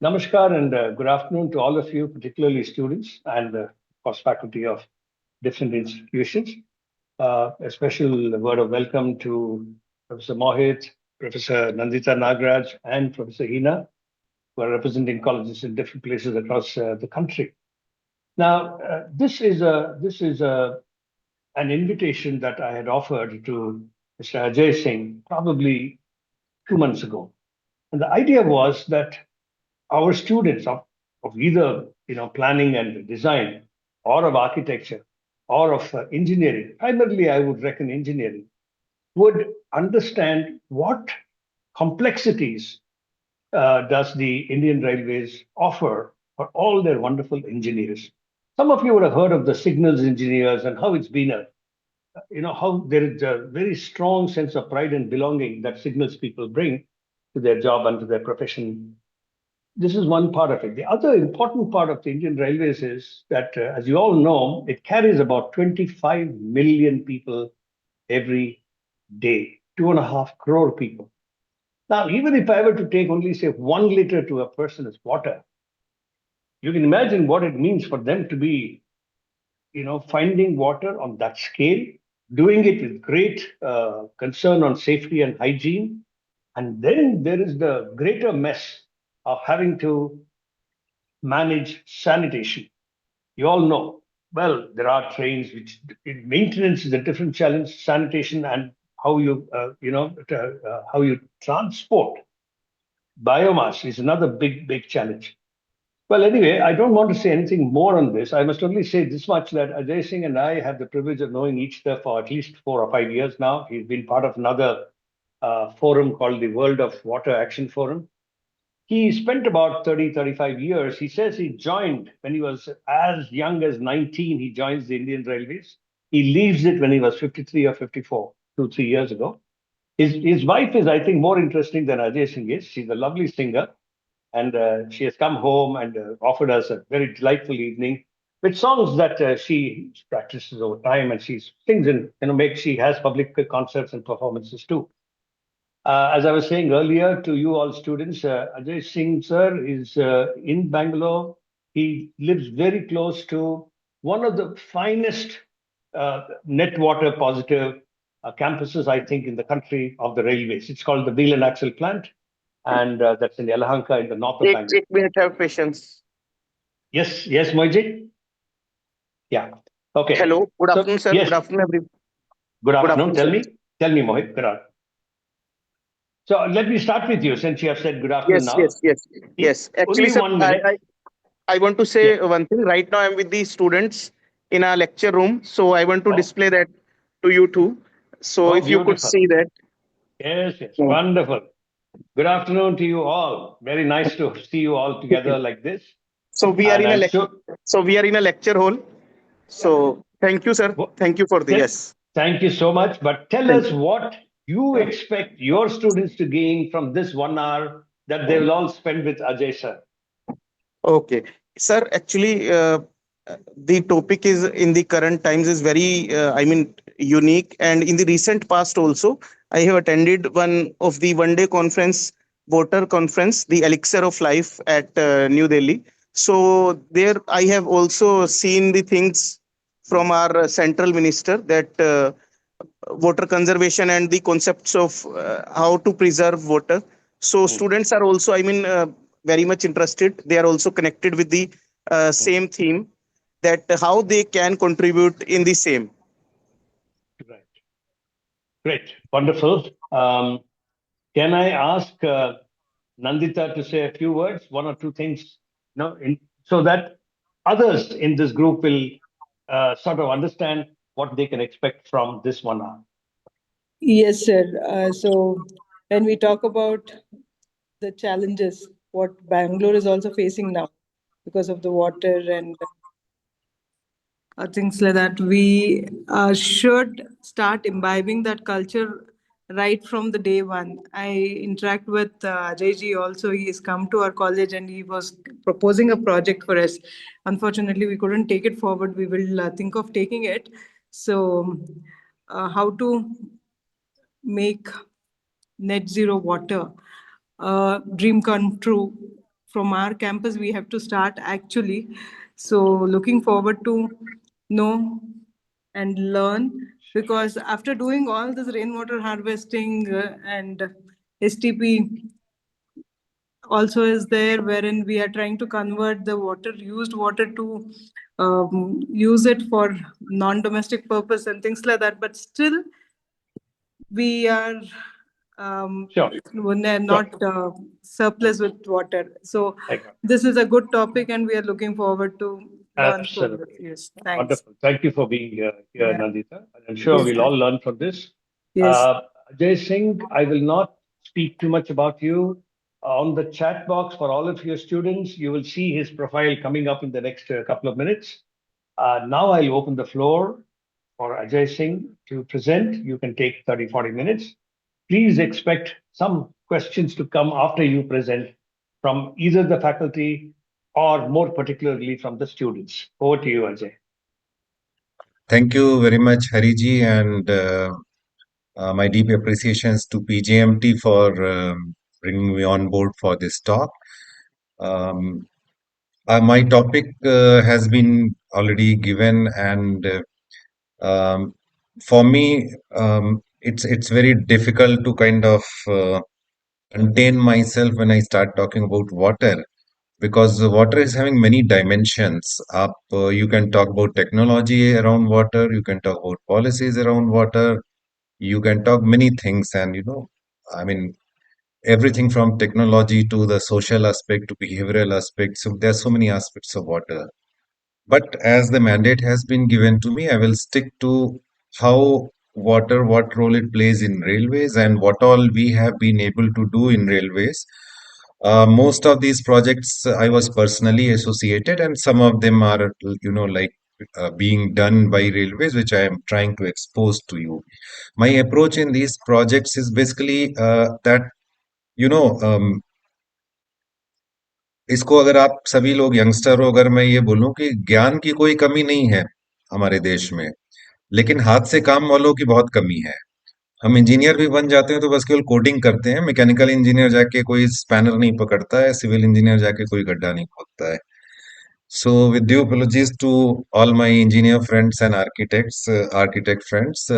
Namaskar and good afternoon to all of you, particularly students and of course faculty of different institutions. A special word of welcome to Professor Mohit, Professor Nandita Nagraj, and Professor Hina, who are representing colleges in different places across the country. Now, this is an invitation that I had offered to Mr. Ajay Singh probably 2 months ago, and the idea was that our students of either planning and design or of architecture or of engineering, primarily I would reckon engineering, would understand what complexities does the Indian Railways offer for all their wonderful engineers. Some of you would have heard of the signals engineers and how it's been how there is a very strong sense of pride and belonging that signals people bring to their job and to their profession. This is one part of it. The other important part of the Indian Railways is that, as you all know, it carries about 25 million people every day, 2.5 crore people. Now, even if I were to take only, say, 1 liter to a person as water, you can imagine what it means for them to be, finding water on that scale, doing it with great concern on safety and hygiene. And then there is the greater mess of having to manage sanitation. You all know, well, there are trains which maintenance is a different challenge, sanitation and how how you transport biomass is another big challenge. Well, anyway, I don't want to say anything more on this. I must only say this much that Ajay Singh and I have the privilege of knowing each other for at least 4 or 5 years now. He's been part of another forum called the World of Water Action Forum. He spent about 30, 35 years. He says he joined when he was as young as 19. He joins the Indian Railways. He leaves it when he was 53 or 54, 2, 3 years ago. His wife is, I think, more interesting than Ajay Singh is. She's a lovely singer, and she has come home and offered us a very delightful evening with songs that she practices over time, and she sings and she has public concerts and performances too. As I was saying earlier to you all students, Ajay Singh sir is in Bangalore. He lives very close to one of the finest net water positive campuses, I think, in the country of the railways. It's called the Wheel and Axle Plant, and that's in Yelahanka in the north of Bangalore. Take minute, have patience. Yes, Mojit? Yeah. Okay. Hello, good So, afternoon, sir. yes, Good afternoon, everyone. good afternoon. Sir. Tell me, Mohit. Good afternoon. So let me start with you since you have said good afternoon Yes, now. yes, yes, yes. Actually, Only sir, 1 minute. I want to Yeah. say one thing. Right now, I'm with the students in a lecture room, so I want to Oh, display that to you too. So oh, if you could beautiful. see that. Yes, Hmm. wonderful. Good afternoon to you all. Very nice to see you all together like this. So we are And in a I'm sure. lecture hall. So thank you, sir. Well, Thank you for the th- yes. thank you so much. But tell Thank us what you expect your students to gain from this 1 hour that they will all spend with Ajay sir. Okay, sir. Actually, the topic is in the current times is very, unique. And in the recent past also, I have attended one of the one-day conference, water conference, the Elixir of Life at New Delhi. So there, I have also seen the things from our central minister that water conservation and the concepts of how to preserve water. So Mm, students are also, very much interested. They are also connected with the mm. same theme, that how they can contribute in the same. Right. Great. Wonderful. Can I ask Nandita to say a few words, one or two things, so that others in this group will sort of understand what they can expect from this 1 hour? Yes, sir. So when we talk about the challenges, what Bangalore is also facing now because of the water and things like that, we should start imbibing that culture right from the day one. I interact with Ajay ji also. He has come to our college and he was proposing a project for us. Unfortunately, we couldn't take it forward. We will think of taking it. So, how to make net zero water dream come true from our campus we have to start actually. So looking forward to know and learn, because after doing all this rainwater harvesting and STP also is there, wherein we are trying to convert the used water to use it for non-domestic purpose and things like that. But still, we are Sure. not surplus with water. So I got it. this is a good topic, and we are looking forward to learn further. Absolutely. Yes, thanks. Wonderful. Thank you for being here, Yeah. Nandita. And I'm sure Yes. we'll all learn from this. Yes. Ajay Singh, I will not speak too much about you. On the chat box for all of your students, you will see his profile coming up in the next couple of minutes. Now I'll open the floor for Ajay Singh to present. You can take 30, 40 minutes. Please expect some questions to come after you present from either the faculty or more particularly from the students. Over to you, Ajay. Thank you very much, Hariji, and my deep appreciations to PJMT for bringing me on board for this talk. Um, my topic has been already given, and for me, it's very difficult to kind of contain myself when I start talking about water, because the water is having many dimensions. Up, you can talk about technology around water, you can talk about policies around water, you can talk many things, and I mean, everything from technology to the social aspect to behavioral aspect. So there's so many aspects of water. But as the mandate has been given to me, I will stick to how water, what role it plays in railways, and what all we have been able to do in railways. Most of these projects I was personally associated, and some of them are, like being done by railways, which I am trying to expose to you. My approach in these projects is basically that, you know, um, इसको अगर आप सभी लोग youngster हो, अगर मैं ये बोलूं कि ज्ञान की कोई कमी नहीं है हमारे देश में, लेकिन हाथ से काम वालों की बहुत कमी है। हम इंजीनियर भी बन जाते हैं तो बस केवल कोडिंग करते हैं। मैकेनिकल इंजीनियर जाके कोई स्पैनर नहीं पकड़ता है, सिविल इंजीनियर जाके कोई गड्ढा नहीं खोदता है। So, with due apologies to all my engineer friends and architect friends.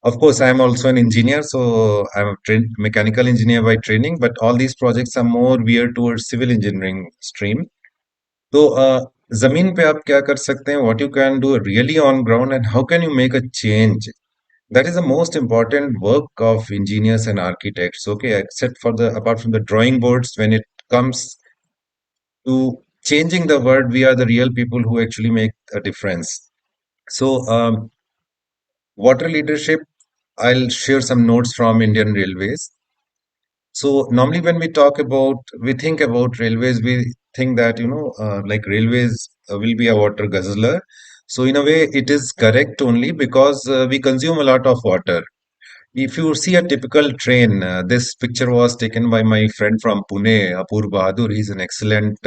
Of course, I am also an engineer, so I'm a mechanical engineer by training, but all these projects are more geared towards civil engineering stream. तो जमीन पे आप क्या कर सकते हैं, what you can do really on ground, and how can you make a change? That is the most important work of engineers and architects. Okay, except for the apart from the drawing boards, when it comes to changing the world, we are the real people who actually make a difference. So, water leadership, I'll share some notes from Indian Railways. So, normally when we think about railways, we think that, like railways will be a water guzzler. So, in a way, it is correct only because we consume a lot of water. If you see a typical train, this picture was taken by my friend from Pune, Apur Bahadur. He's an excellent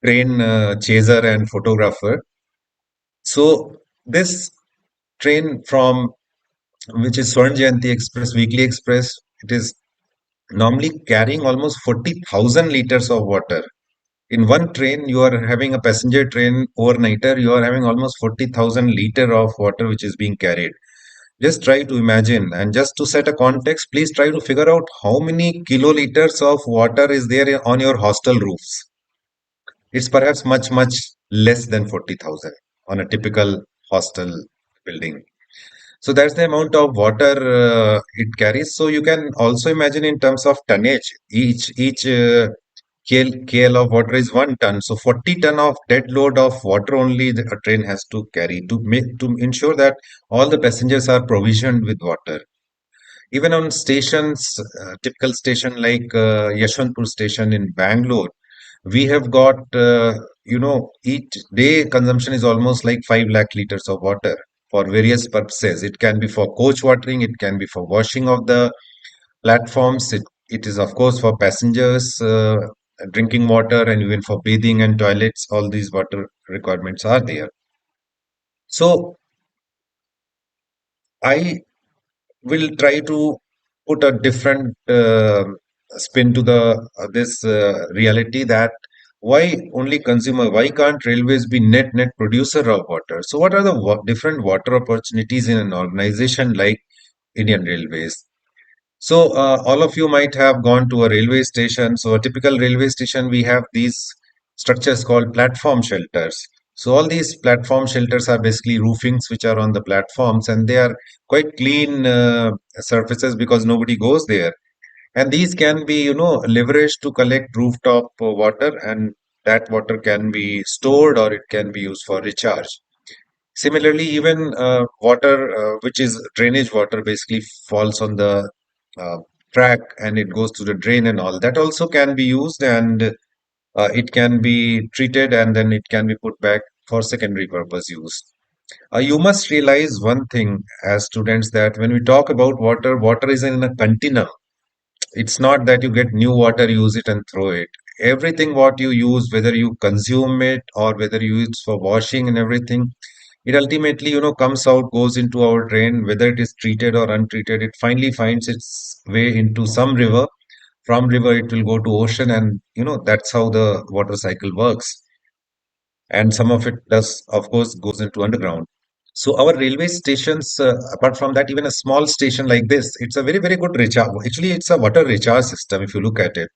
train chaser and photographer. So this train from which is Swarn Jayanti Express, Weekly Express, it is normally carrying almost 40,000 liters of water. In one train, you are having a passenger train overnighter, you are having almost 40,000 liter of water which is being carried. Just try to imagine, and just to set a context, please try to figure out how many kiloliters of water is there on your hostel roofs. It's perhaps much, much less than 40,000 on a typical hostel building. So that's the amount of water it carries. So you can also imagine in terms of tonnage, each KL of water is 1 ton. So 40 ton of dead load of water only a train has to carry to ensure that all the passengers are provisioned with water. Even on stations, typical station like Yashwantpur station in Bangalore, we have got, each day consumption is almost like 5 lakh liters of water for various purposes. It can be for coach watering, it can be for washing of the platforms, it is, of course, for passengers, drinking water, and even for bathing and toilets. All these water requirements are there. So, I will try to put a different spin to the this reality that why only consumer? Why can't railways be net producer of water? So what are the different water opportunities in an organization like Indian Railways? So all of you might have gone to a railway station. So a typical railway station, we have these structures called platform shelters. So all these platform shelters are basically roofings which are on the platforms, and they are quite clean surfaces because nobody goes there. And these can be, leveraged to collect rooftop water, and that water can be stored or it can be used for recharge. Similarly, even water, which is drainage water, basically falls on the uh, track and it goes to the drain and all. That also can be used, and it can be treated, and then it can be put back for secondary purpose use. You must realize one thing as students, that when we talk about water, water is in a continuum. It's not that you get new water, use it and throw it. Everything what you use, whether you consume it or whether you use for washing and everything, it ultimately, comes out, goes into our drain, whether it is treated or untreated. It finally finds its way into some river. From river, it will go to ocean, and that's how the water cycle works. And some of it does, of course, goes into underground. So our railway stations, apart from that, even a small station like this, it's a very, very good recharge. Actually, it's a water recharge system if you look at it,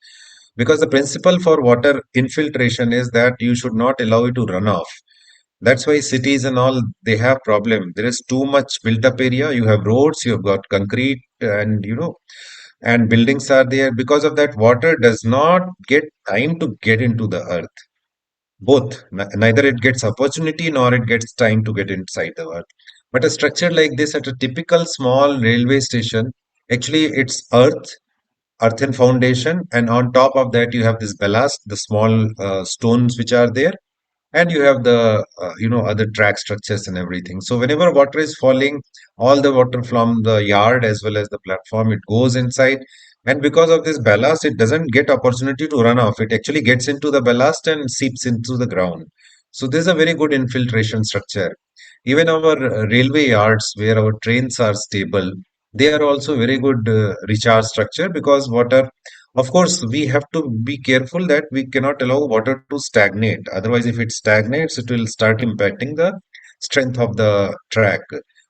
because the principle for water infiltration is that you should not allow it to run off. That's why cities and all, they have problem. There is too much built up area. You have roads, you have got concrete, and and buildings are there. Because of that, water does not get time to get into the earth. Both, neither it gets opportunity nor it gets time to get inside the earth. But a structure like this at a typical small railway station, actually it's earthen foundation, and on top of that you have this ballast, the small stones which are there, and you have the other track structures and everything. So whenever water is falling, all the water from the yard as well as the platform, it goes inside, and because of this ballast, it doesn't get opportunity to run off. It actually gets into the ballast and seeps into the ground. So this is a very good infiltration structure. Even our railway yards where our trains are stable, they are also very good recharge structure, because water, of course, we have to be careful that we cannot allow water to stagnate. Otherwise, if it stagnates, it will start impacting the strength of the track.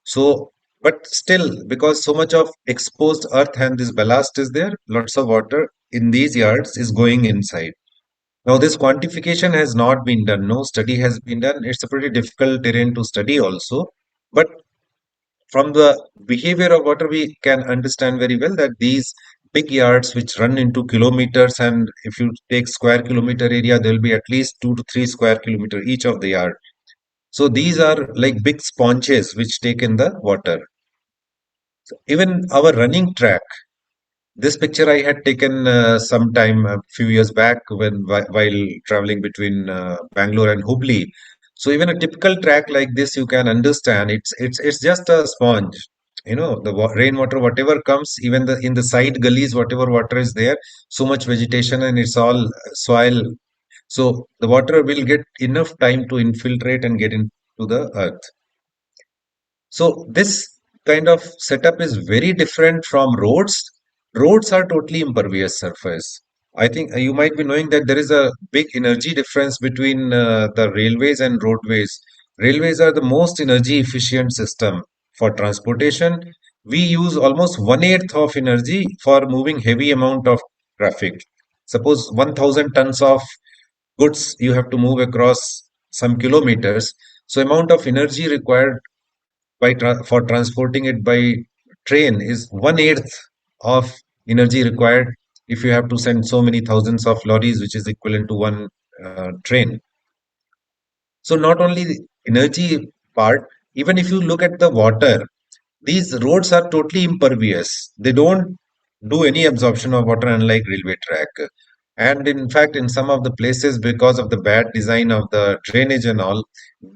So, but still, because so much of exposed earth and this ballast is there, lots of water in these yards is going inside. Now, this quantification has not been done. No study has been done. It's a pretty difficult terrain to study also. But from the behavior of water, we can understand very well that these big yards which run into kilometers, and if you take square kilometer area, there will be at least 2 to 3 square kilometer each of the yard. So these are like big sponges which take in the water. So even our running track, this picture I had taken sometime a few years back when while traveling between Bangalore and Hubli. So even a typical track like this, you can understand it's just a sponge. The rainwater, whatever comes, even the in the side gullies, whatever water is there, so much vegetation and it's all soil. So the water will get enough time to infiltrate and get into the earth. So this kind of setup is very different from roads. Roads are totally impervious surface. I think you might be knowing that there is a big energy difference between the railways and roadways. Railways are the most energy efficient system for transportation. We use almost 1/8 of energy for moving heavy amount of traffic. Suppose 1,000 tons of goods you have to move across some kilometers. So amount of energy required for transporting it by train is 1/8 of energy required if you have to send so many thousands of lorries, which is equivalent to one train. So not only the energy part, even if you look at the water, these roads are totally impervious. They don't do any absorption of water, unlike railway track. And in fact, in some of the places, because of the bad design of the drainage and all,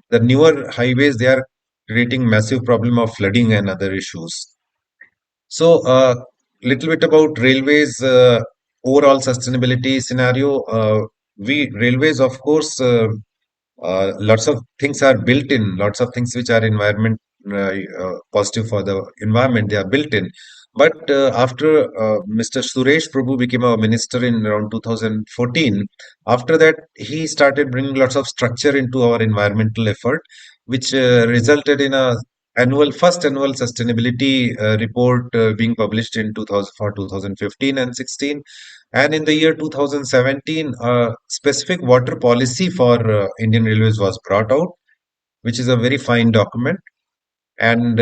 the newer highways, they are creating massive problem of flooding and other issues. So, little bit about railways overall sustainability scenario. We railways, of course, lots of things are built in. Lots of things which are environment positive for the environment, they are built in. But after Mr. Suresh Prabhu became our minister in around 2014, after that he started bringing lots of structure into our environmental effort, which resulted in a first annual sustainability report being published in 2000 for 2015 and 16, and in the year 2017, a specific water policy for Indian Railways was brought out, which is a very fine document. And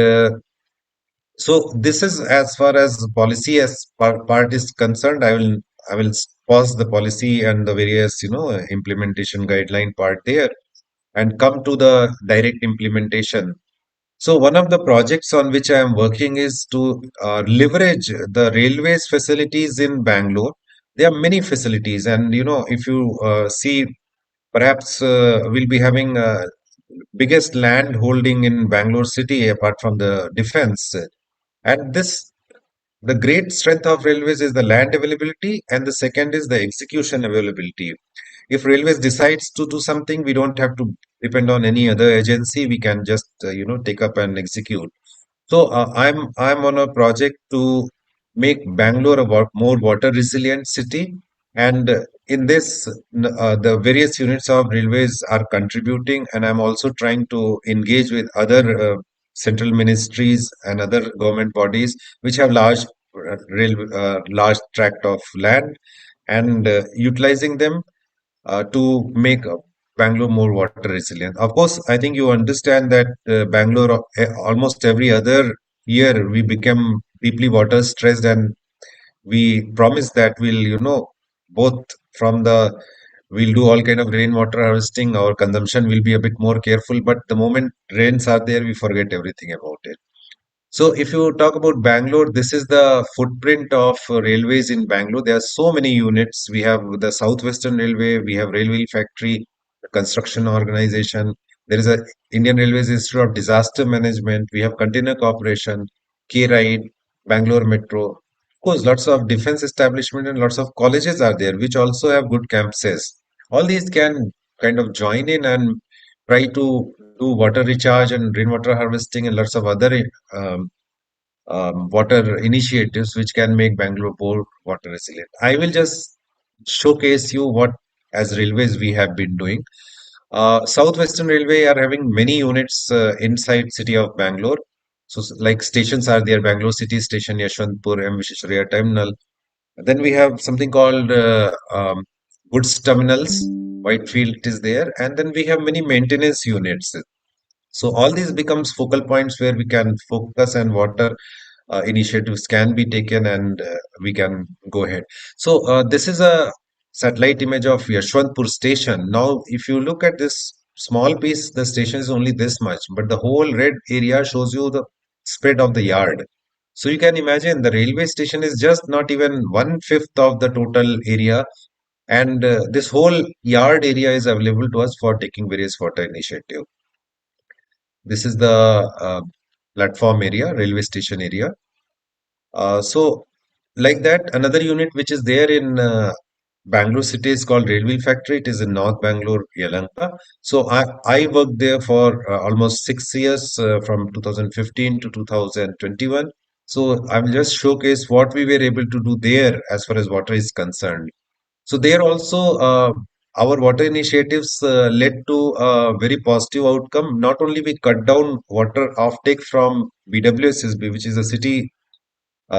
so this is as far as policy as part is concerned. I will pause the policy and the various implementation guideline part there and come to the direct implementation. So one of the projects on which I am working is to leverage the railways facilities in Bangalore. There are many facilities, and if you see, perhaps we'll be having biggest land holding in Bangalore city apart from the defense. And this the great strength of railways is the land availability, and the second is the execution availability. If railways decides to do something, we don't have to depend on any other agency. We can just take up and execute. So I'm on a project to make Bangalore a more water resilient city, and in this, the various units of railways are contributing, and I'm also trying to engage with other central ministries and other government bodies which have large tract of land, and utilizing them to make Bangalore more water resilient. Of course, I think you understand that Bangalore, almost every other year, we become deeply water stressed, and we promise that both from the we'll do all kind of rainwater harvesting. Our consumption will be a bit more careful, but the moment rains are there, we forget everything about it. So, if you talk about Bangalore, this is the footprint of railways in Bangalore. There are so many units. We have the Southwestern Railway, we have Railway Factory, the construction organization. There is a Indian Railways Institute of Disaster Management. We have Container Corporation, K-Ride, Bangalore Metro. Of course, lots of defense establishment and lots of colleges are there, which also have good campuses. All these can kind of join in and try to do water recharge and rainwater harvesting and lots of other water initiatives which can make Bangalore more water resilient. I will just showcase you what as railways we have been doing. Southwestern Railway are having many units inside city of Bangalore. So like stations are there, Bangalore City Station, Yashwantpur, M. Visvesvaraya Terminal. Then we have something called goods terminals, Whitefield is there, and then we have many maintenance units. So all these becomes focal points where we can focus and water initiatives can be taken, and we can go ahead. So this is a satellite image of Yashwantpur station. Now, if you look at this small piece, the station is only this much, but the whole red area shows you the spread of the yard. So you can imagine the railway station is just not even one-fifth of the total area, and this whole yard area is available to us for taking various water initiative. This is the platform area, railway station area. So, like that, another unit which is there in Bangalore city is called Railway Factory. It is in North Bangalore, Yelahanka. So, I worked there for almost 6 years from 2015 to 2021. So, I will just showcase what we were able to do there as far as water is concerned. So there also, our water initiatives led to a very positive outcome. Not only we cut down water offtake from BWSSB, which is a city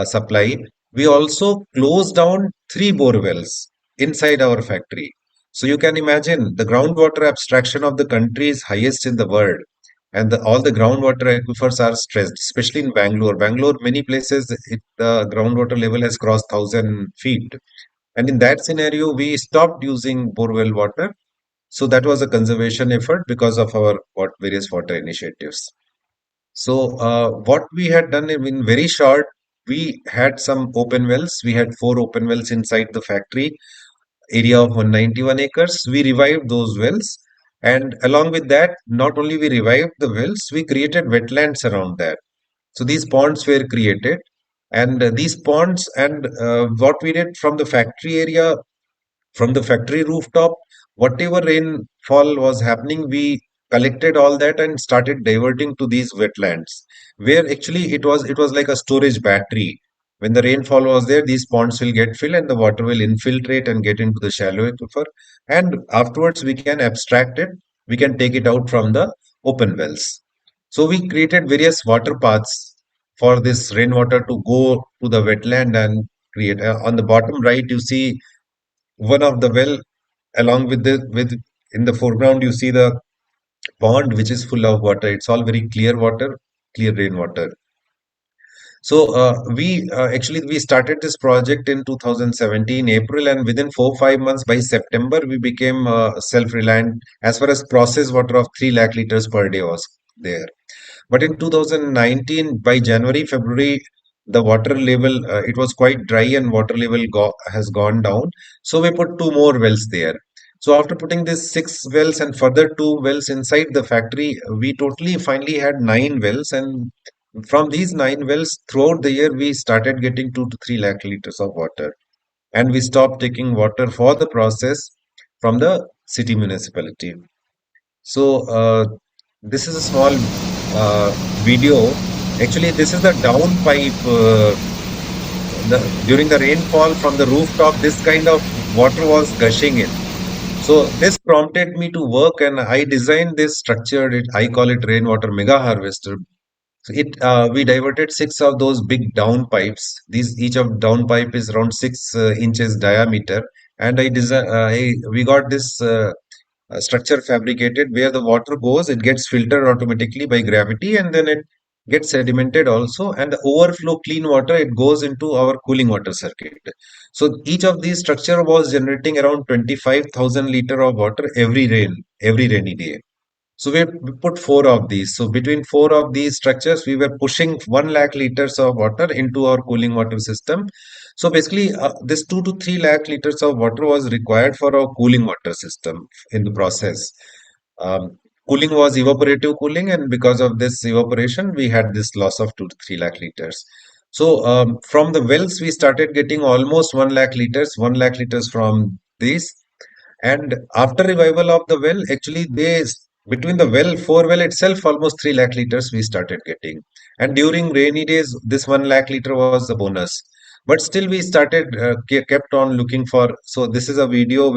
supply, we also closed down 3 bore wells inside our factory. So you can imagine the groundwater abstraction of the country is highest in the world, and all the groundwater aquifers are stressed, especially in Bangalore. Bangalore, many places, the groundwater level has crossed 1,000 feet. And in that scenario, we stopped using borewell water. So that was a conservation effort because of our various water initiatives. So what we had done in very short, we had some open wells. We had 4 open wells inside the factory, area of 191 acres. We revived those wells. And along with that, not only we revived the wells, we created wetlands around that. So these ponds were created, and these ponds and what we did from the factory area, from the factory rooftop, whatever rainfall was happening, we collected all that and started diverting to these wetlands, where actually it was like a storage battery. When the rainfall was there, these ponds will get filled and the water will infiltrate and get into the shallow aquifer. And afterwards, we can abstract it. We can take it out from the open wells. So we created various water paths for this rainwater to go to the wetland and create. On the bottom right, you see one of the well, along with with in the foreground, you see the pond which is full of water. It's all very clear water, clear rainwater. So actually we started this project in 2017 April, and within 4 5 months by September we became self-reliant as far as processed water of 3 lakh liters per day was there. But in 2019 by January February the water level it was quite dry and water level has gone down. So we put two more wells there. So after putting these 6 wells and further 2 wells inside the factory, we totally finally had 9 wells, and from these 9 wells, throughout the year, we started getting 2 to 3 lakh liters of water. And we stopped taking water for the process from the city municipality. So, this is a small video. Actually, this is the down pipe. During the rainfall from the rooftop, this kind of water was gushing in. So, this prompted me to work, and I designed this structure. I call it rainwater mega harvester. So we diverted 6 of those big down pipes. Each of down pipe is around 6 inches diameter, and we got this structure fabricated where the water goes, it gets filtered automatically by gravity, and then it gets sedimented also, and the overflow clean water it goes into our cooling water circuit. So each of these structure was generating around 25,000 liter of water every rainy day. So we put 4 of these. So between 4 of these structures, we were pushing 1 lakh liters of water into our cooling water system. So basically, this 2 to 3 lakh liters of water was required for our cooling water system in the process. Um, Cooling was evaporative cooling, and because of this evaporation, we had this loss of 2 to 3 lakh liters. So from the wells, we started getting almost 1 lakh liters, 1 lakh liters from these. And after revival of the well, actually between the four well itself, almost 3 lakh liters we started getting. And during rainy days, this 1 lakh liter was a bonus. But still, we started kept on looking for. So this is a video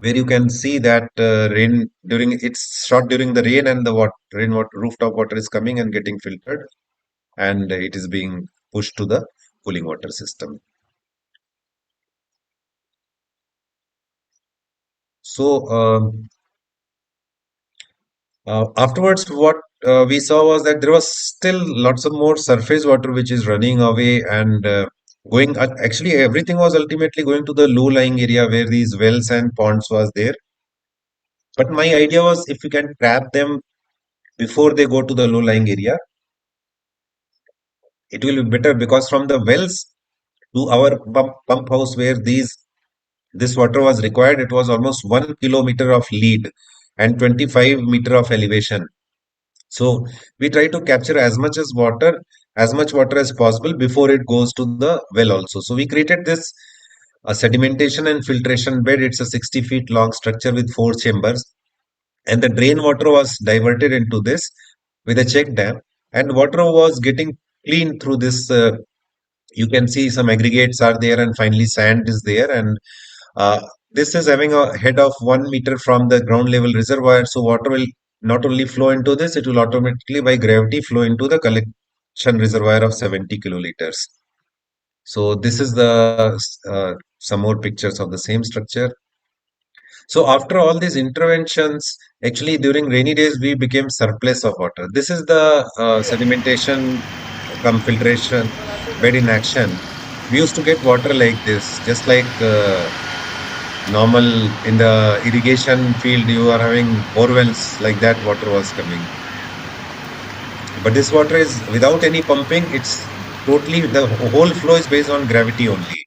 where you can see that rain during it's shot during the rain, and the rainwater rooftop water is coming and getting filtered, and it is being pushed to the cooling water system. So afterwards, what we saw was that there was still lots of more surface water which is running away and going. Actually, everything was ultimately going to the low-lying area where these wells and ponds was there. But my idea was if we can trap them before they go to the low-lying area, it will be better because from the wells to our pump house where this water was required, it was almost 1 kilometer of lead and 25 meter of elevation. So we try to capture as much water as possible before it goes to the well also. So we created this sedimentation and filtration bed. It's a 60 feet long structure with 4 chambers, and the drain water was diverted into this with a check dam, and water was getting cleaned through this. You can see some aggregates are there, and finally sand is there, and uh, this is having a head of 1 meter from the ground level reservoir. So water will not only flow into this, it will automatically by gravity flow into the collection reservoir of 70 kiloliters. So this is the some more pictures of the same structure. So after all these interventions, actually during rainy days, we became surplus of water. This is the sedimentation come filtration bed in action. We used to get water like this, just like normal in the irrigation field, you are having borewells like that, water was coming. But this water is without any pumping, it's totally the whole flow is based on gravity only.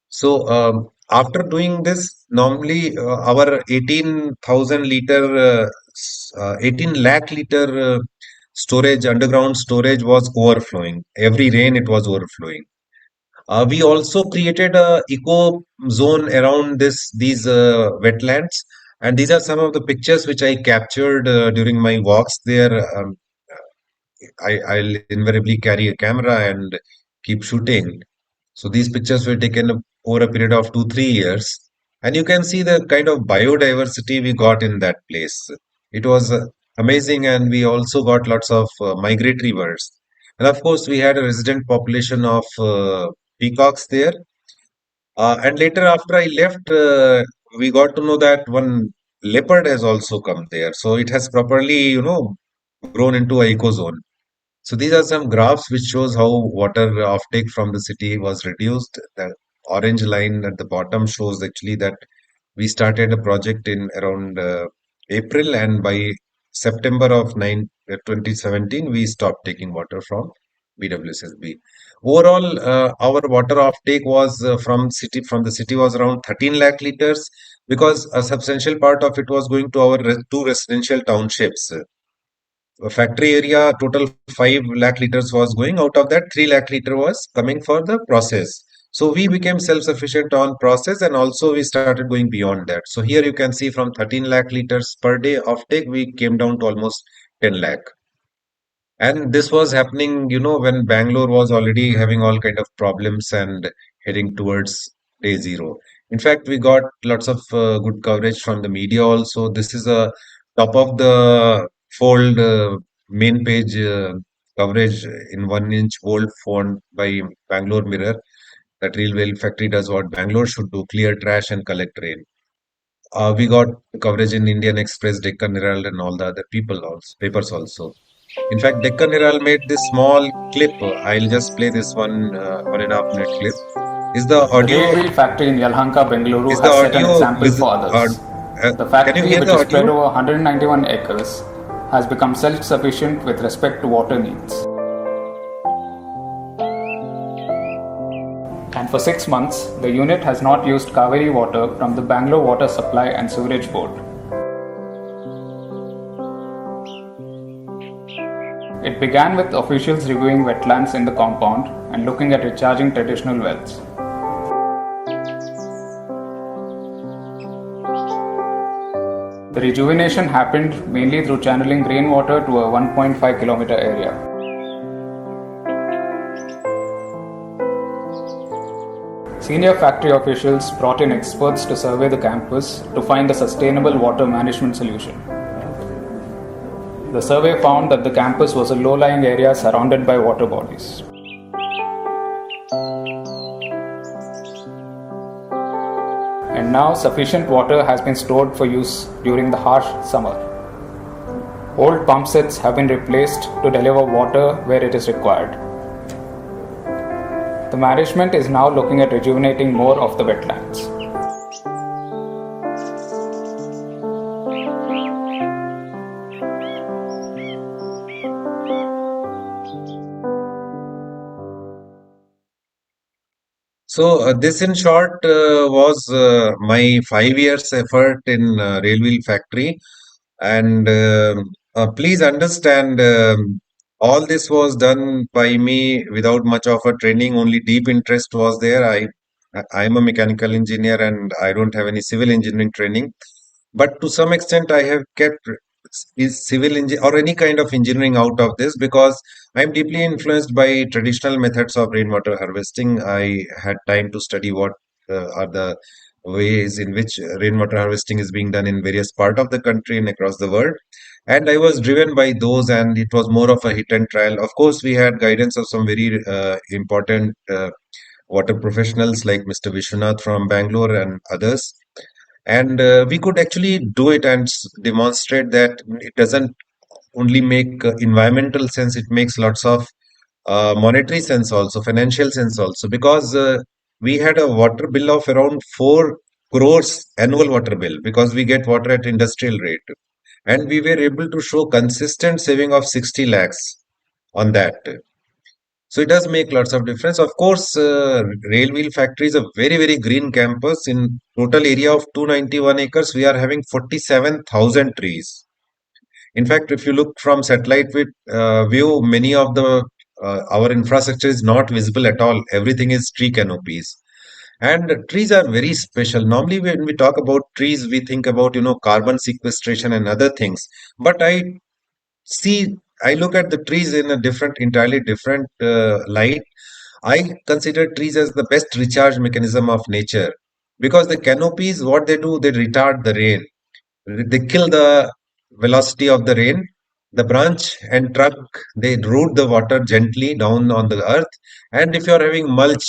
So after doing this, normally our 18,000 liter, 18 lakh liter storage, underground storage was overflowing. Every rain, it was overflowing. We also created a eco zone around these wetlands, and these are some of the pictures which I captured during my walks there. I'll invariably carry a camera and keep shooting. So these pictures were taken over a period of 2, 3 years, and you can see the kind of biodiversity we got in that place. It was amazing, and we also got lots of migratory birds. And of course, we had a resident population of peacocks there. And later, after I left, we got to know that one leopard has also come there. So it has properly, grown into a eco zone. So these are some graphs which shows how water offtake from the city was reduced. The orange line at the bottom shows actually that we started a project in around April, and by September of 2017, we stopped taking water from BWSSB. Overall, our water offtake was from the city was around 13 lakh liters, because a substantial part of it was going to our two residential townships. Factory area, total 5 lakh liters was going. Out of that, 3 lakh liter was coming for the process. So we became self-sufficient on process, and also we started going beyond that. So here you can see from 13 lakh liters per day offtake, we came down to almost 10 lakh. And this was happening, when Bangalore was already having all kind of problems and heading towards day zero. In fact, we got lots of good coverage from the media also. This is a top of the fold main page coverage in 1 inch bold font by Bangalore Mirror, that railway factory does what Bangalore should do: clear trash and collect rain. We got coverage in Indian Express, Deccan Herald, and all the other papers also. In fact, Deccan Herald made this small clip. I'll just play this 1.5 minute clip. Is the The audio railway factory in Yelahanka, Bengaluru is the has set an audio example for others. The can you factory, hear which the is spread audio? over 191 acres, has become self-sufficient with respect to water needs. And for 6 months, the unit has not used Kaveri water from the Bangalore Water Supply and Sewerage Board. It began with officials reviewing wetlands in the compound and looking at recharging traditional wells. The rejuvenation happened mainly through channeling rainwater to a 1.5 kilometer area. Senior factory officials brought in experts to survey the campus to find a sustainable water management solution. The survey found that the campus was a low-lying area surrounded by water bodies. And now sufficient water has been stored for use during the harsh summer. Old pump sets have been replaced to deliver water where it is required. The management is now looking at rejuvenating more of the wetlands. So this, in short, was my 5 years effort in railway factory, and please understand, all this was done by me without much of a training. Only deep interest was there. I'm a mechanical engineer, and I don't have any civil engineering training. But to some extent, I have kept is civil engineering or any kind of engineering out of this, because I'm deeply influenced by traditional methods of rainwater harvesting. I had time to study what are the ways in which rainwater harvesting is being done in various part of the country and across the world. And I was driven by those, and it was more of a hit and trial. Of course, we had guidance of some very important water professionals like Mr. Vishwanath from Bangalore and others. And we could actually do it and demonstrate that it doesn't only make environmental sense, it makes lots of monetary sense also, financial sense also, because we had a water bill of around 4 crores annual water bill, because we get water at industrial rate, and we were able to show consistent saving of 60 lakhs on that. So it does make lots of difference. Of course, Rail Wheel Factory is a very, very green campus. In total area of 291 acres, we are having 47,000 trees. In fact, if you look from satellite view, many of the our infrastructure is not visible at all. Everything is tree canopies. And trees are very special. Normally, when we talk about trees, we think about, carbon sequestration and other things. But I see I look at the trees in a entirely different light. I consider trees as the best recharge mechanism of nature because the canopies, what they do, they retard the rain. They kill the velocity of the rain. The branch and trunk, they root the water gently down on the earth. And if you are having mulch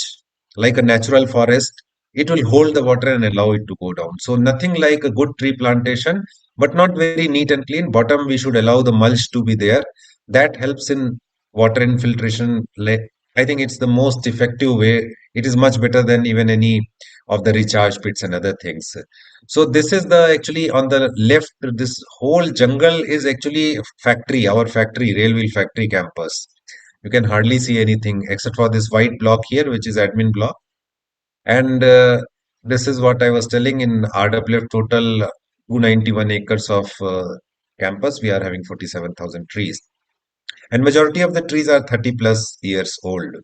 like a natural forest, it will hold the water and allow it to go down. So nothing like a good tree plantation, but not very neat and clean. Bottom, we should allow the mulch to be there. That helps in water infiltration. I think it's the most effective way. It is much better than even any of the recharge pits and other things. So this is the actually on the left, this whole jungle is actually factory, our factory, railway factory campus. You can hardly see anything except for this white block here, which is admin block. And this is what I was telling in RWF total 291 acres of campus. We are having 47,000 trees. And majority of the trees are 30 plus years old.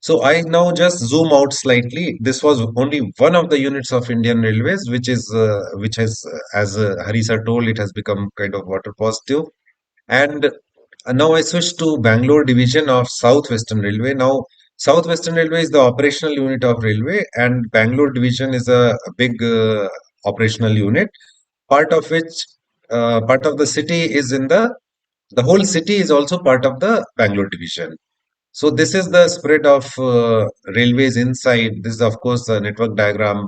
So I now just zoom out slightly. This was only one of the units of Indian Railways, which has, as Hari sir told, it has become kind of water positive. And now I switch to Bangalore division of Southwestern Railway. Now Southwestern Railway is the operational unit of railway, and Bangalore division is a big operational unit. Part of which, part of the city is in the whole city is also part of the Bangalore division. So this is the spread of railways inside. This is of course the network diagram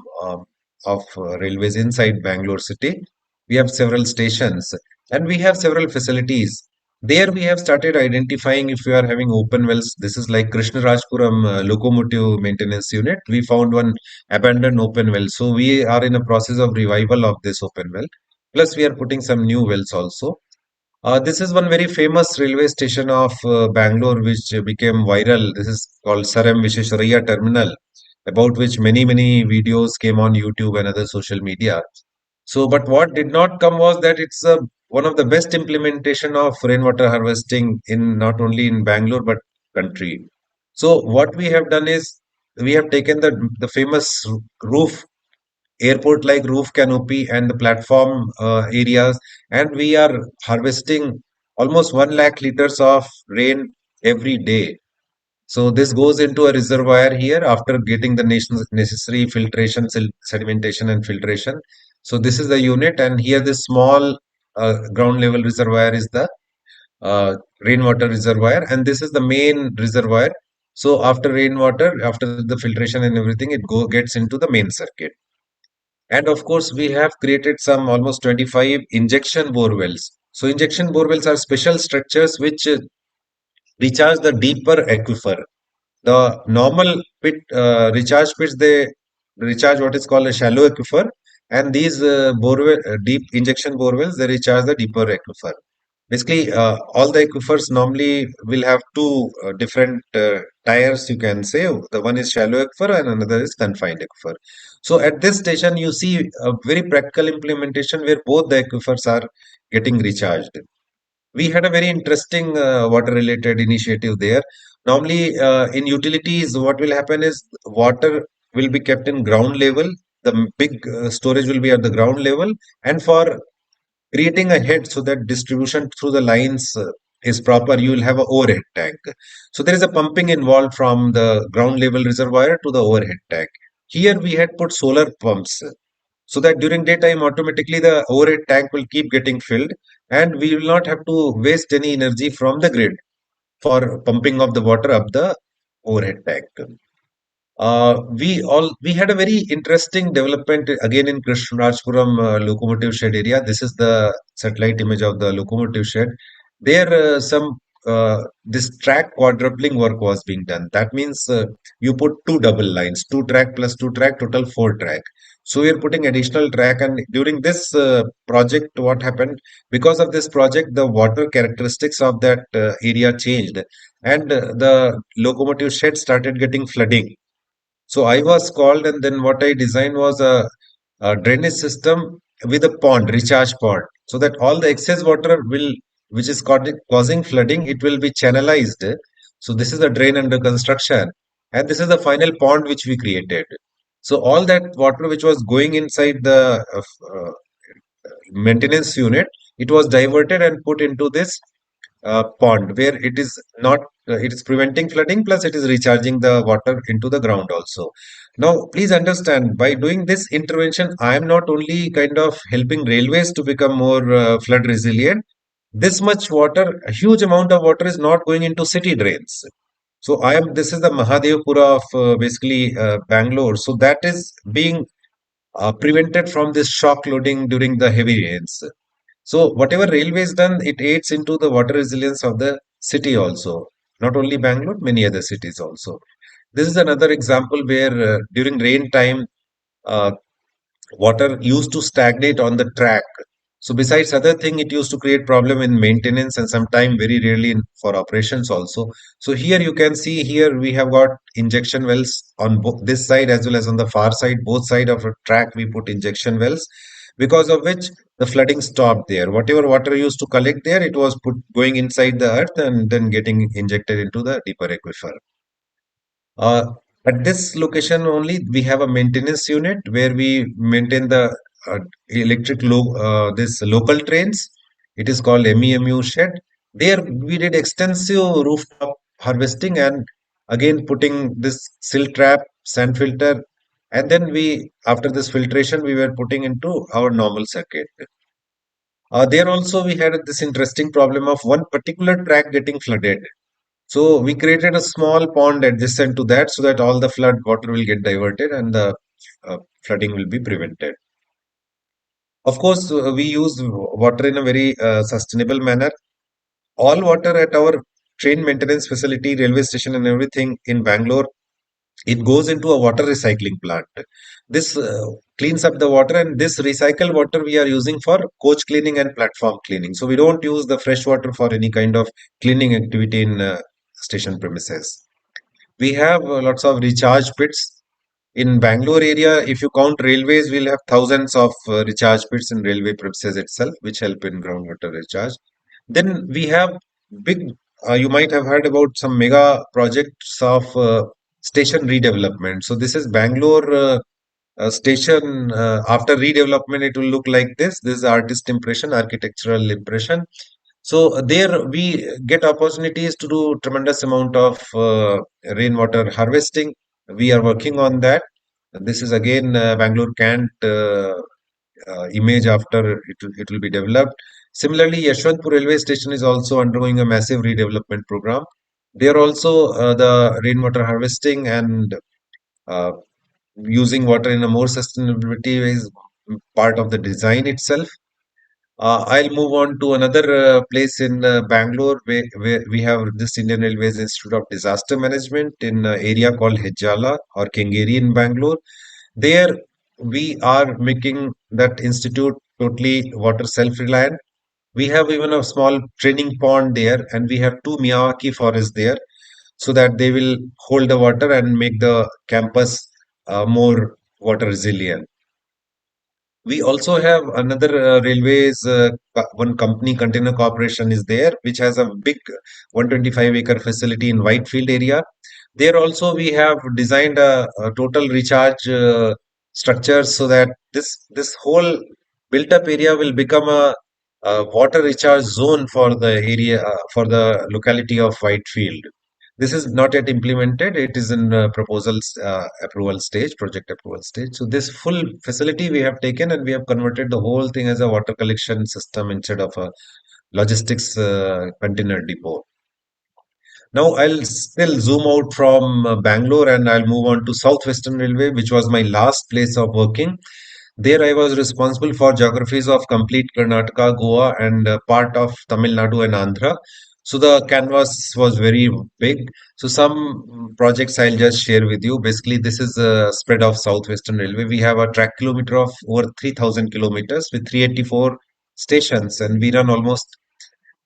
of railways inside Bangalore city. We have several stations and we have several facilities. There we have started identifying if we are having open wells. This is like Krishnarajpuram locomotive maintenance unit. We found one abandoned open well. So we are in a process of revival of this open well. Plus we are putting some new wells also. This is one very famous railway station of Bangalore, which became viral. This is called Saram Vishesharaya Terminal, about which many videos came on YouTube and other social media. So, but what did not come was that it's one of the best implementation of rainwater harvesting in not only in Bangalore but country. So, what we have done is we have taken the famous roof airport like roof canopy and the platform areas, and we are harvesting almost 1 lakh liters of rain every day. So this goes into a reservoir here after getting the necessary filtration, sedimentation and filtration. So this is the unit, and here this small ground level reservoir is the rainwater reservoir, and this is the main reservoir. So after rainwater, after the filtration and everything, it gets into the main circuit. And of course, we have created some almost 25 injection bore wells. So injection bore wells are special structures which recharge the deeper aquifer. The normal pit recharge pits, they recharge what is called a shallow aquifer, and these deep injection bore wells, they recharge the deeper aquifer. Basically, all the aquifers normally will have two different tires, you can say. The one is shallow aquifer and another is confined aquifer. So at this station, you see a very practical implementation where both the aquifers are getting recharged. We had a very interesting water-related initiative there. Normally, in utilities, what will happen is water will be kept in ground level. The big storage will be at the ground level, and for creating a head so that distribution through the lines is proper, you will have an overhead tank. So there is a pumping involved from the ground level reservoir to the overhead tank. Here we had put solar pumps so that during daytime automatically the overhead tank will keep getting filled and we will not have to waste any energy from the grid for pumping of the water up the overhead tank. We had a very interesting development again in Krishnarajpuram locomotive shed area. This is the satellite image of the locomotive shed. There, some this track quadrupling work was being done. That means you put two double lines, two track plus two track, total four track. So we are putting additional track, and during this project, what happened because of this project, the water characteristics of that area changed, and the locomotive shed started getting flooding. So I was called, and then what I designed was a drainage system with a pond, recharge pond, so that all the excess water will, which is causing flooding, it will be channelized. So this is the drain under construction, and this is the final pond which we created. So all that water which was going inside the maintenance unit, it was diverted and put into this pond where it is not it is preventing flooding plus it is recharging the water into the ground also. Now please understand, by doing this intervention I am not only kind of helping railways to become more flood resilient. This much water, a huge amount of water is not going into city drains. So this is the Mahadevpura of basically Bangalore. So that is being prevented from this shock loading during the heavy rains. So whatever railway is done, it aids into the water resilience of the city also. Not only Bangalore, many other cities also. This is another example where during rain time, uh, water used to stagnate on the track. So besides other thing, it used to create problem in maintenance and sometime very rarely for operations also. So here you can see here we have got injection wells on both this side as well as on the far side, both side of a track we put injection wells, because of which the flooding stopped there. Whatever water used to collect there, it was put going inside the earth and then getting injected into the deeper aquifer. Uh, at this location only, we have a maintenance unit where we maintain the this local trains. It is called MEMU shed. There we did extensive rooftop harvesting and again putting this silt trap, sand filter, and then after this filtration, we were putting into our normal circuit. There also we had this interesting problem of one particular track getting flooded. So we created a small pond adjacent to that so that all the flood water will get diverted and the flooding will be prevented. Of course, we use water in a very sustainable manner. All water at our train maintenance facility, railway station, and everything in Bangalore, it goes into a water recycling plant. This cleans up the water, and this recycled water we are using for coach cleaning and platform cleaning. So we don't use the fresh water for any kind of cleaning activity in station premises. We have lots of recharge pits in Bangalore area. If you count railways, we'll have thousands of recharge pits in railway premises itself, which help in groundwater recharge. Then we have big, you might have heard about some mega projects of station redevelopment. So this is Bangalore station. After redevelopment, it will look like this. This is artist impression, architectural impression. So there we get opportunities to do tremendous amount of rainwater harvesting. We are working on that. This is again Bangalore Cant image after it will be developed. Similarly, Yashwantpur railway station is also undergoing a massive redevelopment program. There also the rainwater harvesting and uh, using water in a more sustainability is part of the design itself. I'll move on to another place in Bangalore where we have this Indian Railways Institute of Disaster Management in an area called Hejjala or Kengeri in Bangalore. There we are making that institute totally water self-reliant. We have even a small training pond there, and we have two Miyawaki forests there so that they will hold the water and make the campus more water resilient. We also have another railways, one company, Container Corporation, is there, which has a big 125-acre facility in Whitefield area. There also we have designed a total recharge structure so that this whole built-up area will become a water recharge zone for the area for the locality of Whitefield. This is not yet implemented. It is in proposals approval stage, project approval stage. So this full facility we have taken and we have converted the whole thing as a water collection system instead of a logistics container depot. Now I'll still zoom out from Bangalore and I'll move on to Southwestern Railway, which was my last place of working. There I was responsible for geographies of complete Karnataka, Goa, and part of Tamil Nadu and Andhra. So the canvas was very big. So some projects I'll just share with you. Basically, this is a spread of Southwestern Railway. We have a track kilometer of over 3,000 kilometers with 384 stations, and we run almost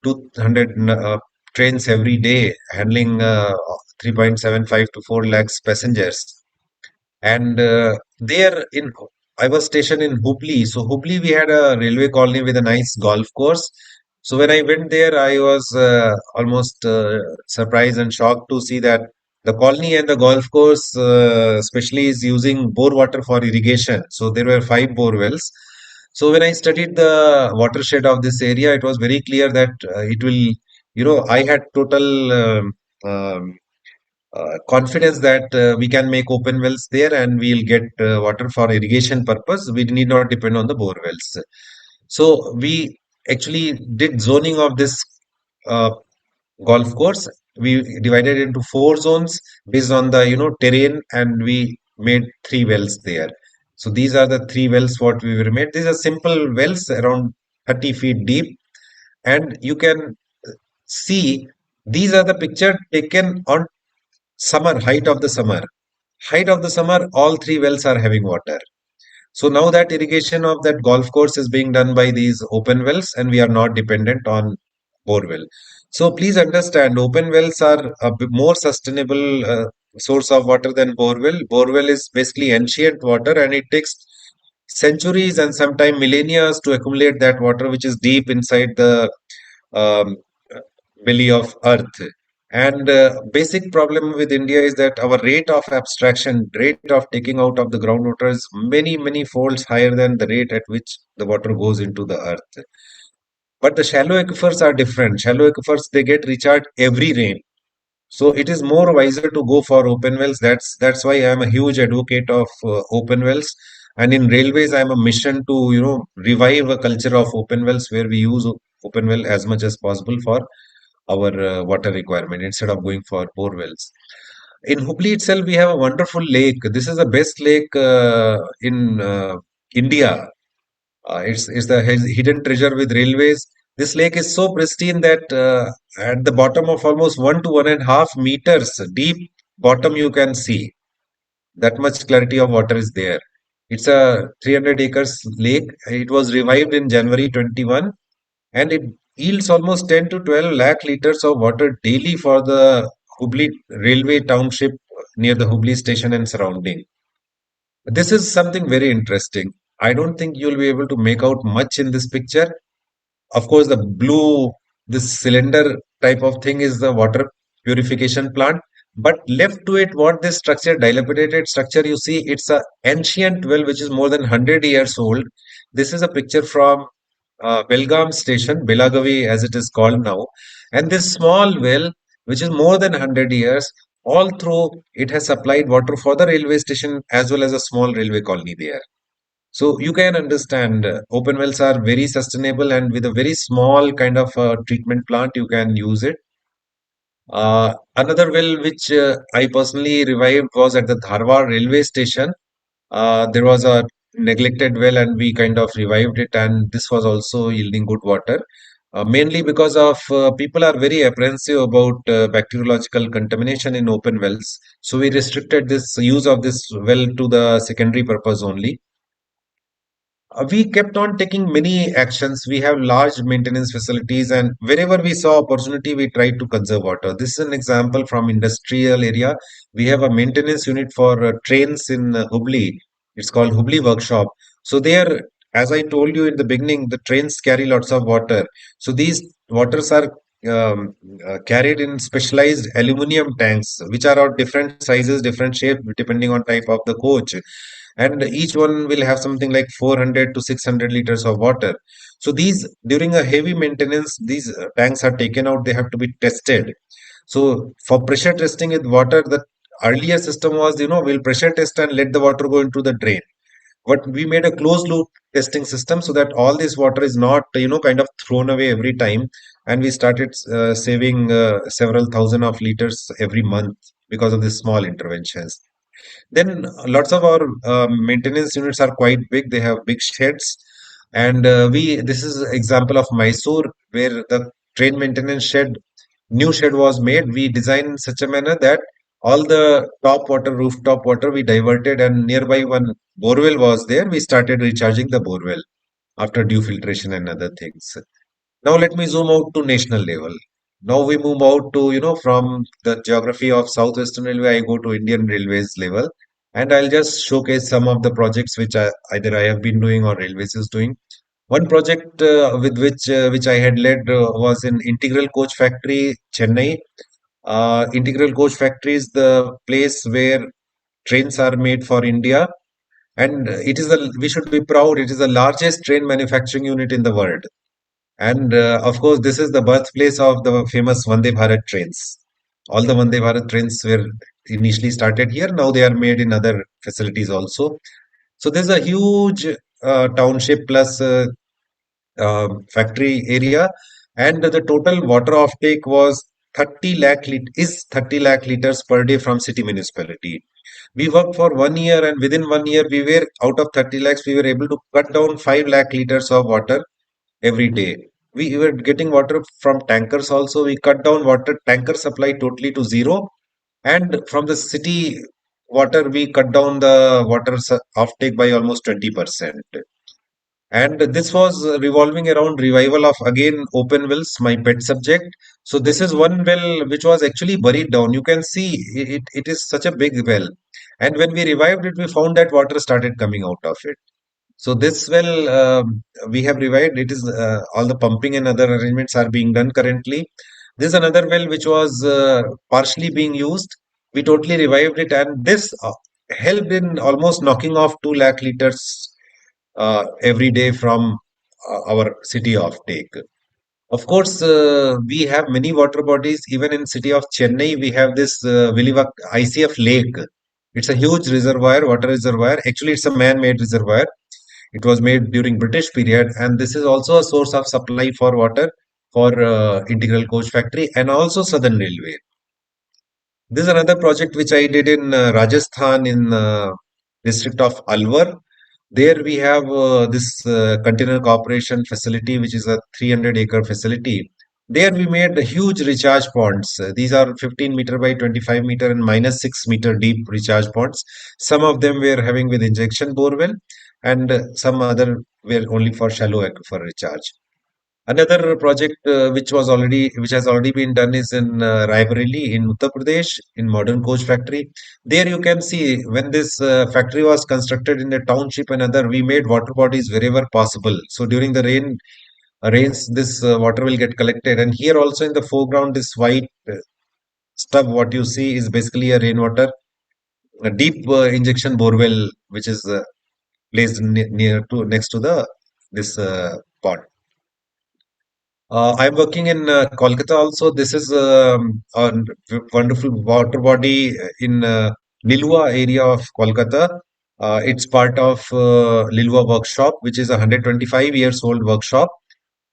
200 trains every day, handling 3.75 to 4 lakhs passengers. And there in I was stationed in Hubli. So Hubli, we had a railway colony with a nice golf course. So when I went there, I was almost surprised and shocked to see that the colony and the golf course, especially, is using bore water for irrigation. So there were 5 bore wells. So when I studied the watershed of this area, it was very clear that it will I had total um, confidence that we can make open wells there and we'll get water for irrigation purpose. We need not depend on the bore wells. So we actually did zoning of this uh, golf course. We divided into 4 zones based on the terrain, and we made 3 wells there. So these are the 3 wells what we were made. These are simple wells around 30 feet deep, and you can see these are the picture taken on summer, height of the summer, all 3 wells are having water. So now that irrigation of that golf course is being done by these open wells, and we are not dependent on bore well. So please understand, open wells are a more sustainable source of water than bore well. Bore well is basically ancient water, and it takes centuries and sometimes millennia to accumulate that water, which is deep inside the um, belly of earth. And basic problem with India is that our rate of abstraction, rate of taking out of the groundwater is many, many folds higher than the rate at which the water goes into the earth. But the shallow aquifers are different. Shallow aquifers, they get recharged every rain. So it is more wiser to go for open wells. That's why I am a huge advocate of open wells. And in railways, I am a mission to revive a culture of open wells where we use open well as much as possible for our water requirement instead of going for bore wells. In Hubli itself, we have a wonderful lake. This is the best lake in India. It's the hidden treasure with railways. This lake is so pristine that at the bottom of almost 1 to 1.5 meters deep bottom, you can see that much clarity of water is there. It's a 300 acres lake. It was revived in January 21, and it yields almost 10 to 12 lakh liters of water daily for the Hubli railway township near the Hubli station and surrounding. This is something very interesting. I don't think you'll be able to make out much in this picture. Of course, the blue, this cylinder type of thing is the water purification plant. But left to it, what this structure, dilapidated structure, you see, it's a ancient well which is more than 100 years old. This is a picture from Belgaum station, Belagavi as it is called now. And this small well, which is more than 100 years, all through it has supplied water for the railway station as well as a small railway colony there. So you can understand open wells are very sustainable, and with a very small kind of treatment plant, you can use it. Another well which I personally revived was at the Dharwad railway station. There was a neglected well, and we kind of revived it, and this was also yielding good water. Mainly because of people are very apprehensive about bacteriological contamination in open wells. So we restricted this use of this well to the secondary purpose only. We kept on taking many actions. We have large maintenance facilities, and wherever we saw opportunity, we tried to conserve water. This is an example from industrial area. We have a maintenance unit for trains in Hubli. It's called Hubli Workshop. So there, as I told you in the beginning, the trains carry lots of water. So these waters are carried in specialized aluminum tanks, which are of different sizes, different shape, depending on type of the coach, and each one will have something like 400 to 600 liters of water. So these, during a heavy maintenance, these tanks are taken out, they have to be tested. So for pressure testing with water, the earlier system was, we'll pressure test and let the water go into the drain. But we made a closed loop testing system so that all this water is not, kind of thrown away every time. And we started saving several thousand of liters every month because of these small interventions. Then lots of our maintenance units are quite big. They have big sheds, and we this is example of Mysore where the train maintenance shed, new shed was made. We designed in such a manner that all the top water, rooftop water, we diverted, and nearby one borewell was there. We started recharging the borewell after due filtration and other things. Now let me zoom out to national level. Now we move out to, from the geography of Southwestern Railway, I go to Indian Railways level, and I'll just showcase some of the projects which either I have been doing or Railways is doing. One project with which I had led was in Integral Coach Factory, Chennai. Integral Coach Factory is the place where trains are made for India, and we should be proud. It is the largest train manufacturing unit in the world, And of course, this is the birthplace of the famous Vande Bharat trains. All the Vande Bharat trains were initially started here. Now they are made in other facilities also. So there's a huge township plus factory area, and the total water offtake was 30 lakh liters per day from city municipality. We worked for 1 year, and within 1 year, we were out of 30 lakhs, we were able to cut down 5 lakh liters of water every day. We were getting water from tankers also. We cut down water tanker supply totally to zero. And from the city water, we cut down the water offtake by almost 20%. And this was revolving around revival of again open wells, my pet subject. So this is one well which was actually buried down. You can see it is such a big well. And when we revived it, we found that water started coming out of it. So this well we have revived. It is all the pumping and other arrangements are being done currently. This is another well which was partially being used. We totally revived it, and this helped in almost knocking off 2 lakh liters every day from our city of take. Of course, we have many water bodies. Even in city of Chennai, we have this Vilivak ICF lake. It's a huge reservoir, water reservoir. Actually, it's a man-made reservoir. It was made during British period, and this is also a source of supply for water for integral coach factory and also Southern Railway. This is another project which I did in Rajasthan in district of Alwar. There we have this container corporation facility, which is a 300-acre facility. There we made huge recharge ponds. These are 15 meter by 25 meter and minus 6 meter deep recharge ponds. Some of them were having with injection borewell, and some other were only for shallow aquifer recharge. Another project which has already been done is in Raebareli in Uttar Pradesh in modern coach factory. There you can see when this factory was constructed in the township and other, we made water bodies wherever possible. So during the rains, this water will get collected. And here also in the foreground, this white stuff what you see is basically a rainwater, a deep injection borewell which is placed next to the this pond. I'm working in Kolkata also. This is a wonderful water body in Lilwa area of Kolkata. It's part of Lilwa workshop, which is a 125 years old workshop.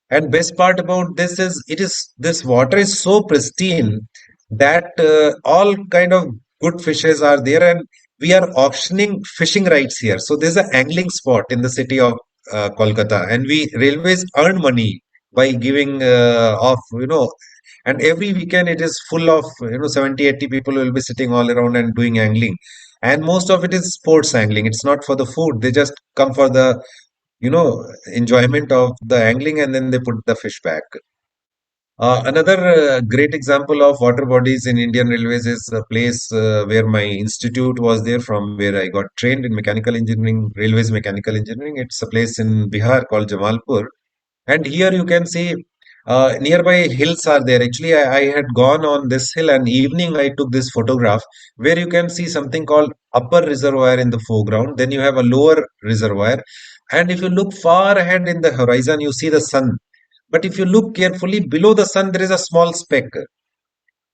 And best part about this is this water is so pristine that all kind of good fishes are there, and we are auctioning fishing rights here. So there's an angling spot in the city of Kolkata, and we railways earn money by giving off, and every weekend it is full of 70, 80 people will be sitting all around and doing angling, and most of it is sports angling. It's not for the food. They just come for the enjoyment of the angling, and then they put the fish back. Another great example of water bodies in Indian Railways is a place where my institute was there, from where I got trained in mechanical engineering, railways mechanical engineering. It's a place in Bihar called Jamalpur. And here you can see nearby hills are there. Actually, I had gone on this hill, and evening I took this photograph where you can see something called upper reservoir in the foreground. Then you have a lower reservoir. And if you look far ahead in the horizon, you see the sun. But if you look carefully below the sun, there is a small speck.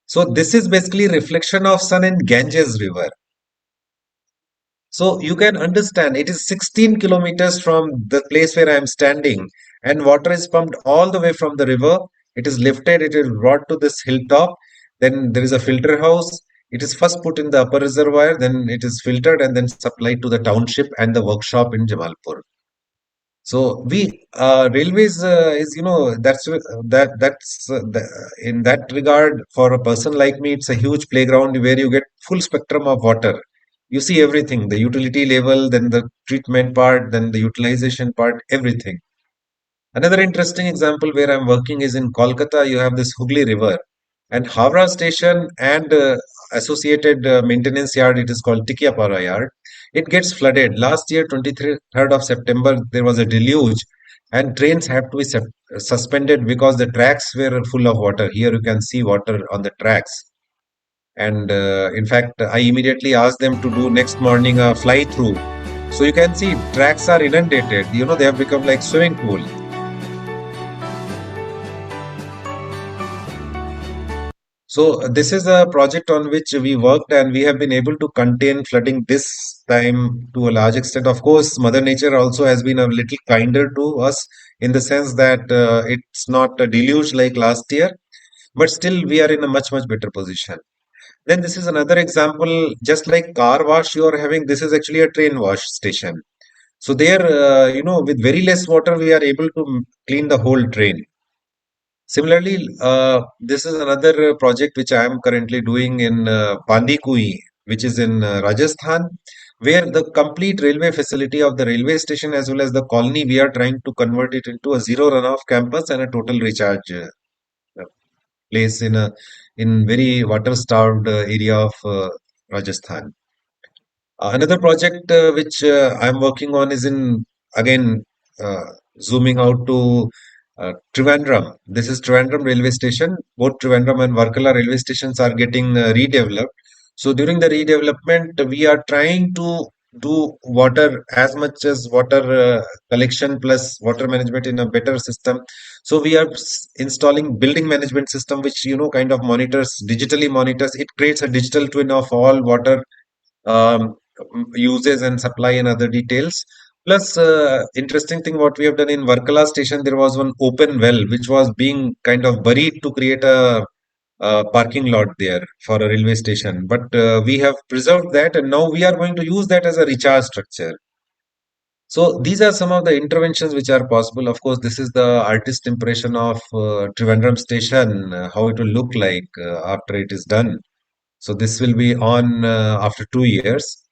So this is basically reflection of sun in Ganges River. So you can understand it is 16 kilometers from the place where I am standing, and water is pumped all the way from the river. It is lifted, it is brought to this hilltop. Then there is a filter house. It is first put in the upper reservoir, then it is filtered and then supplied to the township and the workshop in Jamalpur. So we railways is in that regard, for a person like me, it's a huge playground where you get full spectrum of water. You see everything, the utility level, then the treatment part, then the utilization part, everything. Another interesting example where I'm working is in Kolkata. You have this Hooghly River, and Howrah station and associated maintenance yard. It is called Tikiapara yard. It gets flooded. Last year, 23rd of September, there was a deluge, and trains had to be suspended because the tracks were full of water. Here you can see water on the tracks. And in fact, I immediately asked them to do next morning a fly through. So you can see tracks are inundated. They have become like swimming pool. So this is a project on which we worked, and we have been able to contain flooding this time to a large extent. Of course, Mother Nature also has been a little kinder to us in the sense that it's not a deluge like last year, but still we are in a much, much better position. Then this is another example, just like car wash you are having, this is actually a train wash station. So there, with very less water, we are able to clean the whole train. Similarly, this is another project which I am currently doing in Pandikui, which is in Rajasthan, where the complete railway facility of the railway station as well as the colony, we are trying to convert it into a zero runoff campus and a total recharge place in very water-starved area of Rajasthan. Another project which I'm working on is in again uh, zooming out to Trivandrum. This is Trivandrum railway station. Both Trivandrum and Varkala railway stations are getting redeveloped. So during the redevelopment, we are trying to do water as much as water collection plus water management in a better system. So we are installing building management system, which kind of monitors digitally monitors. It creates a digital twin of all water um, uses and supply and other details. Plus, interesting thing what we have done in Varkala station, there was one open well which was being kind of buried to create a parking lot there for a railway station. But we have preserved that, and now we are going to use that as a recharge structure. So these are some of the interventions which are possible. Of course, this is the artist impression of Trivandrum station, how it will look like after it is done. So this will be on after 2 years.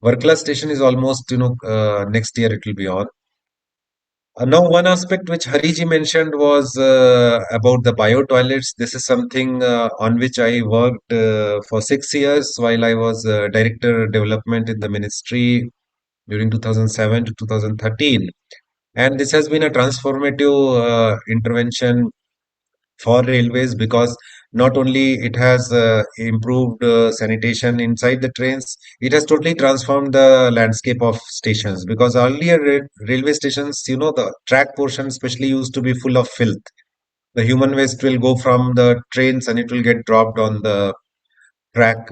Varkala station is almost, next year it will be on. Now, one aspect which Hariji mentioned was about the bio toilets. This is something on which I worked for 6 years while I was director development in the ministry during 2007 to 2013. And this has been a transformative intervention for railways because not only it has improved sanitation inside the trains, it has totally transformed the landscape of stations because earlier railway stations, the track portion especially used to be full of filth. The human waste will go from the trains and it will get dropped on the track.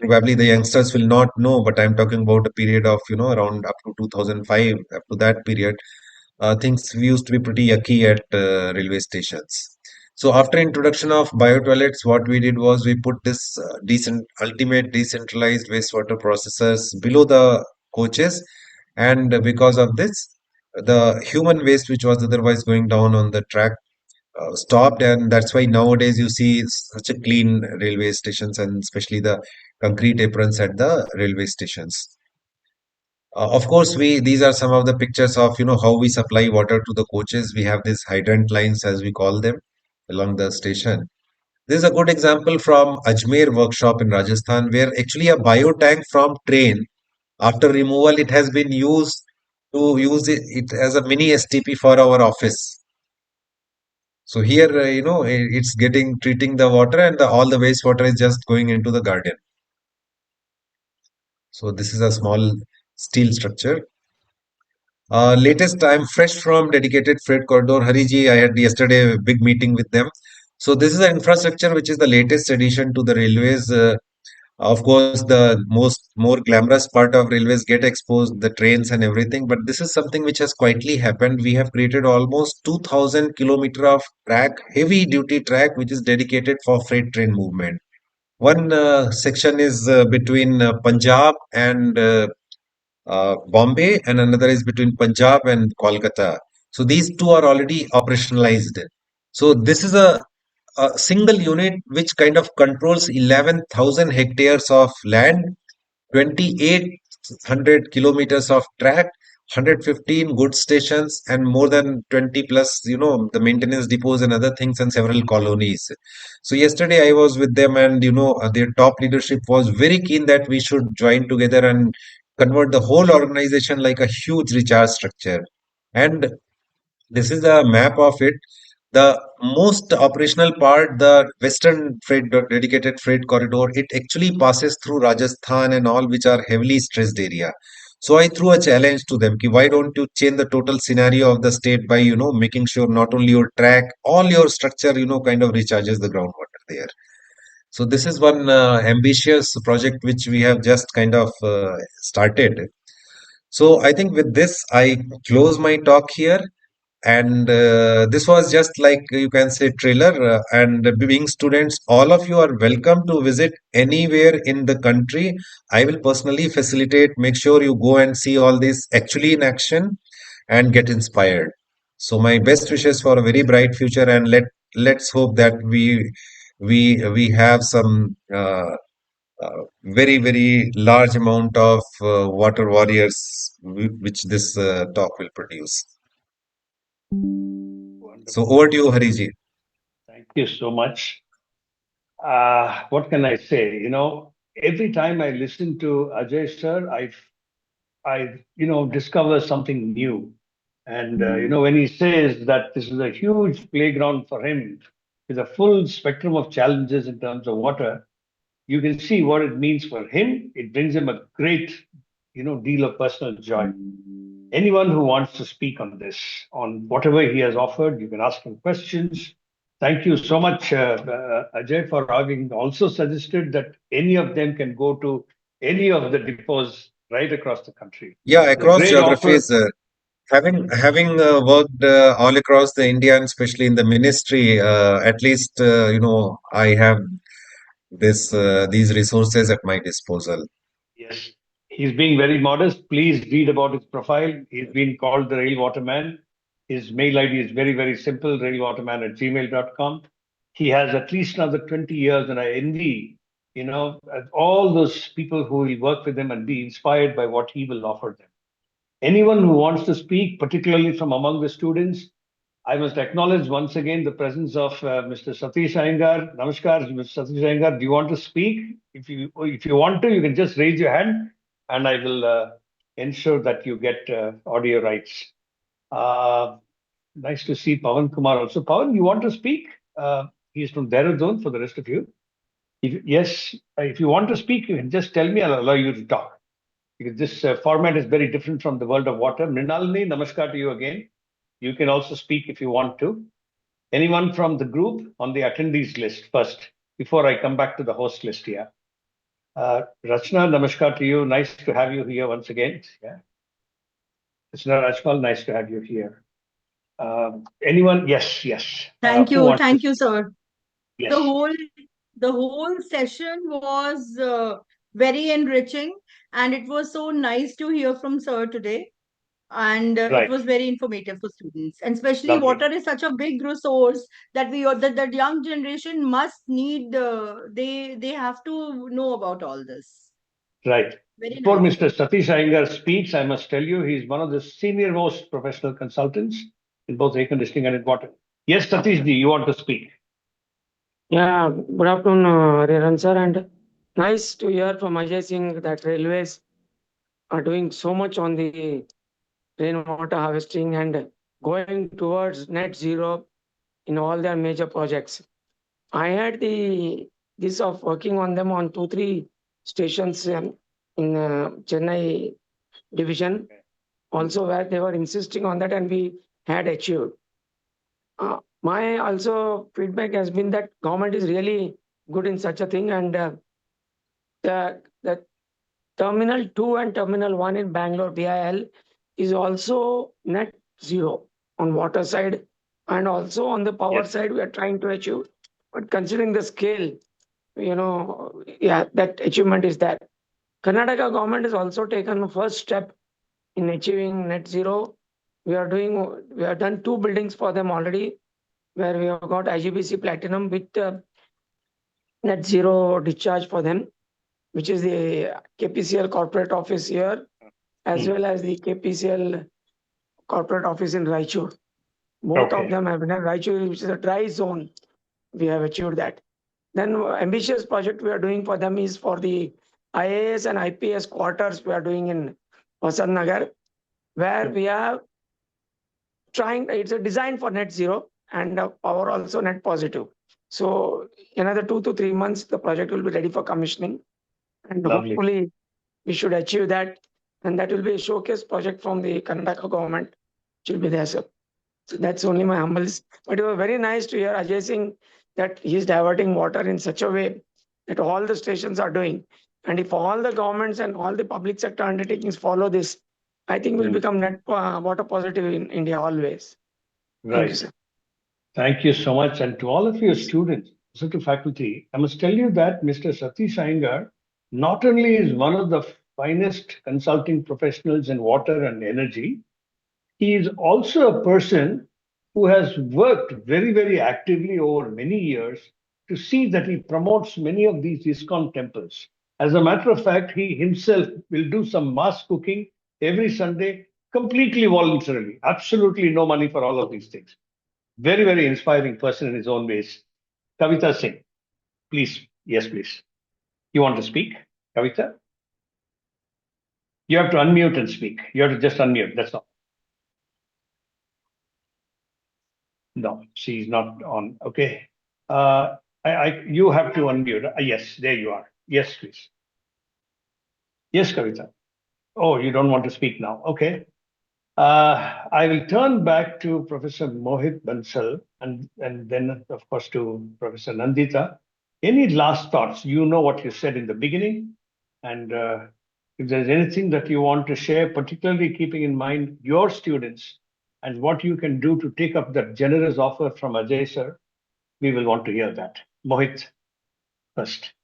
Probably the youngsters will not know, but I'm talking about a period of, around up to 2005, up to that period things used to be pretty yucky at railway stations. So after introduction of bio toilets, what we did was we put this ultimate decentralized wastewater processors below the coaches, and because of this, the human waste which was otherwise going down on the track stopped, and that's why nowadays you see such a clean railway stations and especially the concrete aprons at the railway stations. Of course, we these are some of the pictures of how we supply water to the coaches. We have these hydrant lines as we call them along the station. This is a good example from Ajmer workshop in Rajasthan, where actually a bio tank from train after removal it has been used to use it as a mini STP for our office. So here, it's getting treating the water and all the wastewater is just going into the garden. So this is a small steel structure. Latest, I'm fresh from dedicated freight corridor. Hariji, I had yesterday a big meeting with them. So this is an infrastructure which is the latest addition to the railways. Of course, the more glamorous part of railways get exposed, the trains and everything. But this is something which has quietly happened. We have created almost 2,000 kilometer of track, heavy duty track, which is dedicated for freight train movement. One section is between Punjab and Bombay, and another is between Punjab and Kolkata. So these two are already operationalized. So this is a single unit which kind of controls 11,000 hectares of land, 2,800 kilometers of track, 115 goods stations, and more than 20 plus, the maintenance depots and other things, and several colonies. So yesterday I was with them, and their top leadership was very keen that we should join together and convert the whole organization like a huge recharge structure. And this is a map of it. The most operational part, the western dedicated freight corridor, it actually passes through Rajasthan and all, which are heavily stressed area. So I threw a challenge to them: ki, why don't you change the total scenario of the state by making sure not only your track, all your structure kind of recharges the groundwater there. So this is one ambitious project which we have just kind of started. So I think with this, I close my talk here. And this was just like you can say trailer. And being students, all of you are welcome to visit anywhere in the country. I will personally facilitate. Make sure you go and see all this actually in action and get inspired. So my best wishes for a very bright future, and let's hope that we have some very large amount of water warriors which this talk will produce. So Wonderful. over to you, Hariji. Thank you so much. What can I say? Every time I listen to Ajay sir, I discover something new. And, when he says that this is a huge playground for him with a full spectrum of challenges in terms of water, you can see what it means for him. It brings him a great, deal of personal joy. Anyone who wants to speak on this, on whatever he has offered, you can ask him questions. Thank you so much, Ajay, for having also suggested that any of them can go to any of the depots right across the country. Yeah, It's a across great offer. geographies. Having worked all across the India and especially in the ministry, at least I have these resources at my disposal. Yes, he's being very modest. Please read about his profile. He's been called the Rail Waterman. His mail ID is very simple, railwaterman@gmail.com. He has at least another 20 years, and I envy, all those people who will work with him and be inspired by what he will offer them. Anyone who wants to speak, particularly from among the students, I must acknowledge once again the presence of Mr. Satish Iyengar. Namaskar, Mr. Satish Iyengar. Do you want to speak? If you want to, you can just raise your hand, and I will ensure that you get audio rights. Uh, nice to see Pawan Kumar also. Pawan, you want to speak? He's from Dehradun for the rest of you. Yes, if you want to speak, you can just tell me. I'll allow you to talk. Because this format is very different from the world of water. Mrinalini, namaskar to you again. You can also speak if you want to. Anyone from the group on the attendees list first, before I come back to the host list here. Rachna, namaskar to you. Nice to have you here once again. Yeah. Rachna Rajpal, nice to have you here. Anyone? Yes. Thank Who you. wants Thank to? you, sir. Yes. The whole session was very enriching, and it was so nice to hear from sir today. And it Right. was very informative for students, and especially Lovely. water is such a big resource that that young generation must need. They have to know about all this. Right. Very Before nice. Mr. Satish Iyengar speaks, I must tell you he's one of the senior most professional consultants in both air conditioning and in water. Yes, Satish ji, you want to speak? Yeah, good afternoon, Hariharan sir, and nice to hear from Ajay Singh that railways are doing so much on the rainwater harvesting and going towards net zero in all their major projects. I had this of working on them on 2-3 stations in Chennai division, also where they were insisting on that, and we had achieved. My also feedback has been that government is really good in such a thing, and the Terminal 2 and Terminal 1 in Bangalore BIL is also net zero on water side, and also on the power Yes. side we are trying to achieve. But considering the scale, that achievement is there. Karnataka government has also taken the first step in achieving net zero. We have done 2 buildings for them already, where we have got IGBC Platinum with net zero discharge for them, which is the KPCL corporate office here, as well as the KPCL corporate office in Raichur. Both of them have been in Raichur, which is a dry zone. We have achieved that. Then ambitious project we are doing for them is for the IAS and IPS quarters we are doing in Vasant Nagar, where we are trying, it's a design for net zero and power also net positive. So another 2 to 3 months, the project will be ready for commissioning. And Lovely. hopefully we should achieve that. And that will be a showcase project from the Karnataka government, which will be there, sir. So that's only my humble. But it was very nice to hear Ajay Singh that he's diverting water in such a way that all the stations are doing. And if all the governments and all the public sector undertakings follow this, I think we'll become net water positive in India always. Thank you, Right. sir. Thank you so much. And to all of your students, also to faculty, I must tell you that Mr. Satish Iyengar not only is one of the finest consulting professionals in water and energy, he is also a person who has worked very, very actively over many years to see that he promotes many of these ISKCON temples. As a matter of fact, he himself will do some mass cooking every Sunday completely voluntarily, absolutely no money for all of these things. Very, very inspiring person in his own ways. Kavita Singh, please. Yes, please. You want to speak, Kavita? You have to unmute and speak. You have to just unmute. That's all. No, she's not on. Okay. You have to unmute. Yes, there you are. Yes, please. Yes, Kavita. Oh, you don't want to speak now. Okay. I will turn back to Professor Mohit Bansal and then, of course, to Professor Nandita. Any last thoughts? You know what you said in the beginning. And if there's anything that you want to share, particularly keeping in mind your students and what you can do to take up that generous offer from Ajay sir, we will want to hear that. Mohit, first.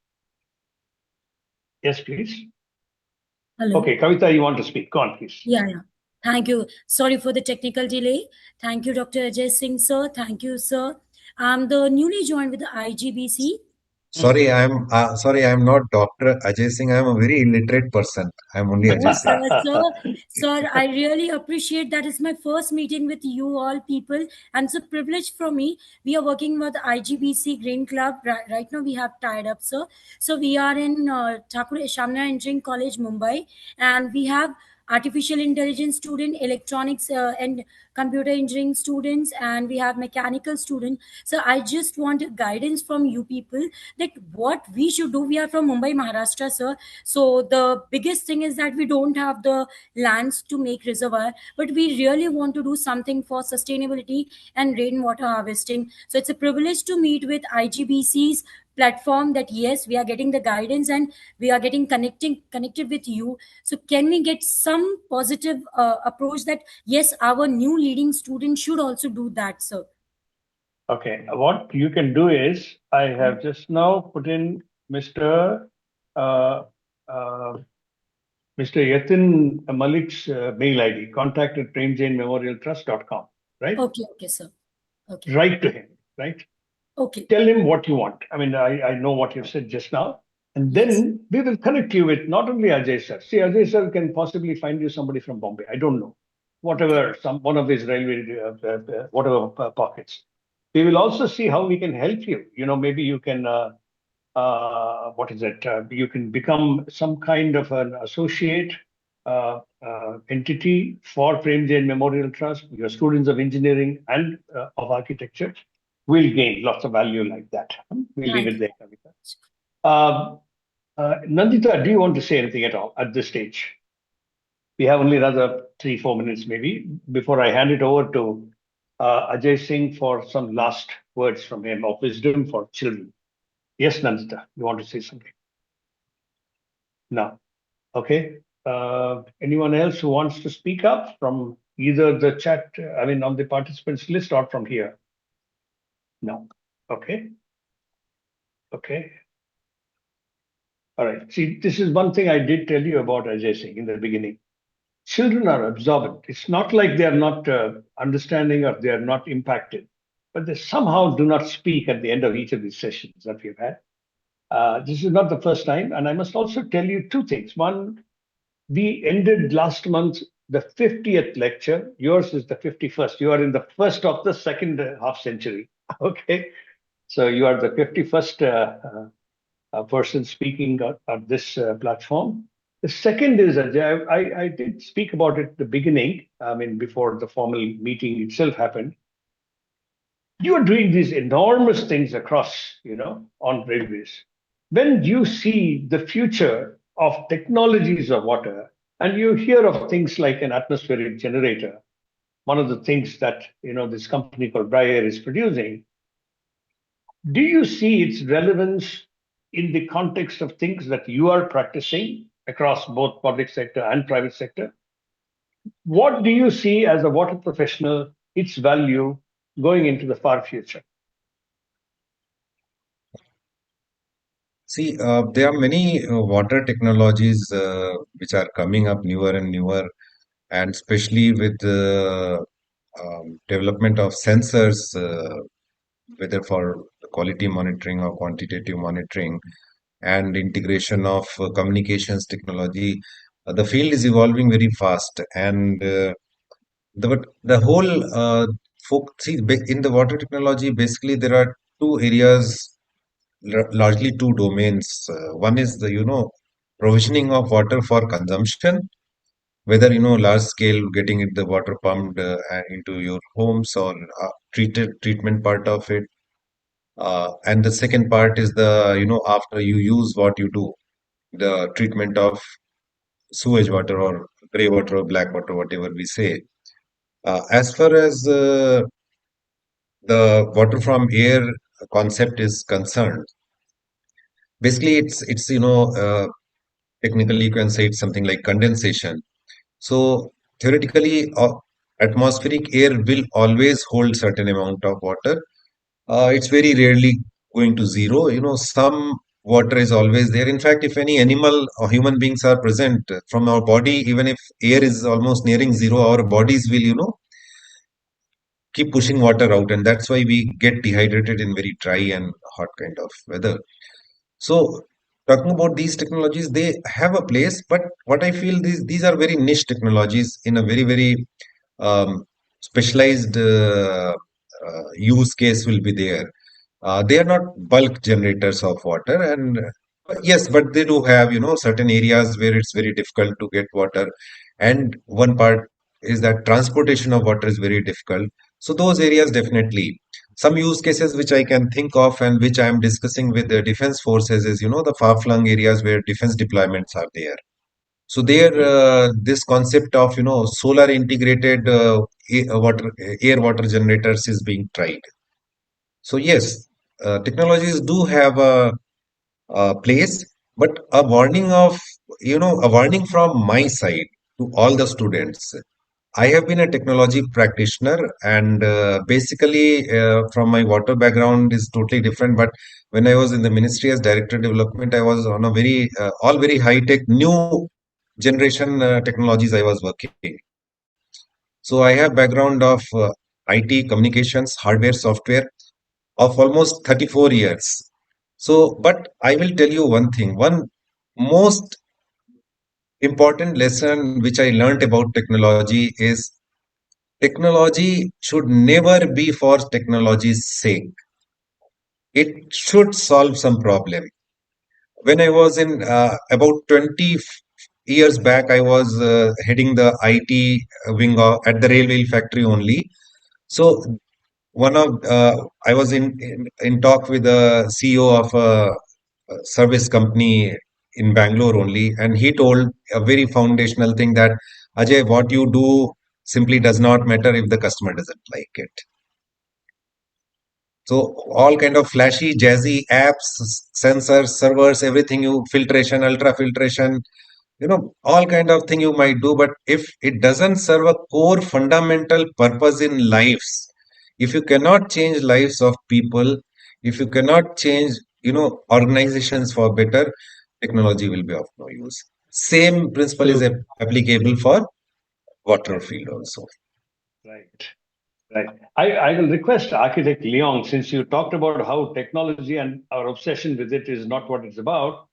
Yes, please. Hello. Okay, Kavita, you want to speak? Go on, please. Yeah. Thank you. Sorry for the technical delay. Thank you, Dr. Ajay Singh, sir. Thank you, sir. I'm the newly joined with the IGBC. Sorry, I'm not Dr. Ajay Singh. I'm a very illiterate person. I'm only Ajay Singh. Sir, I really appreciate that. It's my first meeting with you all people, and it's a privilege for me. We are working with IGBC Green Club. Right now, we have tied up, sir. So we are in Thakur Shamna Engineering College, Mumbai, and we have artificial intelligence student, electronics and computer engineering students, and we have mechanical student. So I just want guidance from you people that what we should do. We are from Mumbai, Maharashtra, sir. So the biggest thing is that we don't have the lands to make reservoir, but we really want to do something for sustainability and rainwater harvesting. So it's a privilege to meet with IGBC's platform, that yes, we are getting the guidance and we are getting connected with you. So can we get some positive approach that yes, our new leading students should also do that, sir? Okay, what you can do is, I have just now put in Mr. Yatin Malik's mail ID, contact@PremJainMemorialTrust.com, right? Okay, sir. Okay. Write to him, right? Okay. Tell him what you want. I mean, I know what you've said just now. And then we will connect you with not only Ajay sir. See, Ajay sir can possibly find you somebody from Bombay. I don't know. Whatever, one of his railway, whatever pockets. We will also see how we can help you. You know, maybe you can, you can become some kind of an associate entity for Prem Jain Memorial Trust. Your students of engineering and of architecture will gain lots of value like that. We'll leave it there, Kavita. Nandita, do you want to say anything at all at this stage? We have only another 3-4 minutes maybe before I hand it over to Ajay Singh for some last words from him of wisdom for children. Yes, Nandita, you want to say something? No. Okay. Anyone else who wants to speak up from either the chat, on the participants list or from here? No. Okay. Okay. All right. See, this is one thing I did tell you about Ajay Singh in the beginning. Children are absorbent. It's not like they are not understanding or they are not impacted, but they somehow do not speak at the end of each of these sessions that we've had. This is not the first time. And I must also tell you two things. One, we ended last month the 50th lecture. Yours is the 51st. You are in the first of the second half century. Okay. So you are the 51st person speaking at this platform. The second is, Ajay, I did speak about it at the beginning, before the formal meeting itself happened. You are doing these enormous things across, on railways. When you see the future of technologies of water, and you hear of things like an atmospheric generator, one of the things that, this company called Briar is producing, do you see its relevance in the context of things that you are practicing across both public sector and private sector, what do you see as a water professional, its value going into the far future? See, there are many water technologies which are coming up newer and newer, and especially with the development of sensors, whether for quality monitoring or quantitative monitoring, and integration of communications technology. The field is evolving very fast, and the whole see, in the water technology, basically there are two areas, largely two domains. One is the provisioning of water for consumption, whether large scale getting it the water pumped into your homes or treatment part of it. And the second part is the after you use what you do, the treatment of sewage water or grey water or black water, whatever we say. As far as the water from air concept is concerned, basically it's technically you can say it's something like condensation. So theoretically, atmospheric air will always hold certain amount of water. It's very rarely going to zero. Some water is always there. In fact, if any animal or human beings are present from our body, even if air is almost nearing zero, our bodies will, keep pushing water out, and that's why we get dehydrated in very dry and hot kind of weather. So talking about these technologies, they have a place, but what I feel these are very niche technologies in a very very specialized use case will be there. They are not bulk generators of water, and yes, but they do have certain areas where it's very difficult to get water, and one part is that transportation of water is very difficult. So those areas definitely. Some use cases which I can think of and which I am discussing with the defense forces is the far-flung areas where defense deployments are there. So there, this concept of solar integrated air water generators is being tried. So yes, technologies do have a place, but a warning from my side to all the students. I have been a technology practitioner, and basically, from my water background is totally different. But when I was in the ministry as director development, I was on a very all very high tech, new generation technologies I was working. So I have background of IT, communications, hardware, software of almost 34 years. So, but I will tell you one thing. One most important lesson which I learned about technology is technology should never be for technology's sake. It should solve some problem. When I was in about 20 years back, I was heading the IT wing at the railway factory only. So I was in talk with the CEO of a service company in Bangalore only, and he told a very foundational thing that Ajay, what you do simply does not matter if the customer doesn't like it. So all kind of flashy, jazzy apps, sensors, servers, everything filtration, ultra filtration, all kind of thing you might do, but if it doesn't serve a core fundamental purpose in lives, if you cannot change lives of people, if you cannot change, organizations for better, technology will be of no use. Same principle is applicable for water field also. Right. Right. I will request Architect Leong, since you talked about how technology and our obsession with it is not what it's about.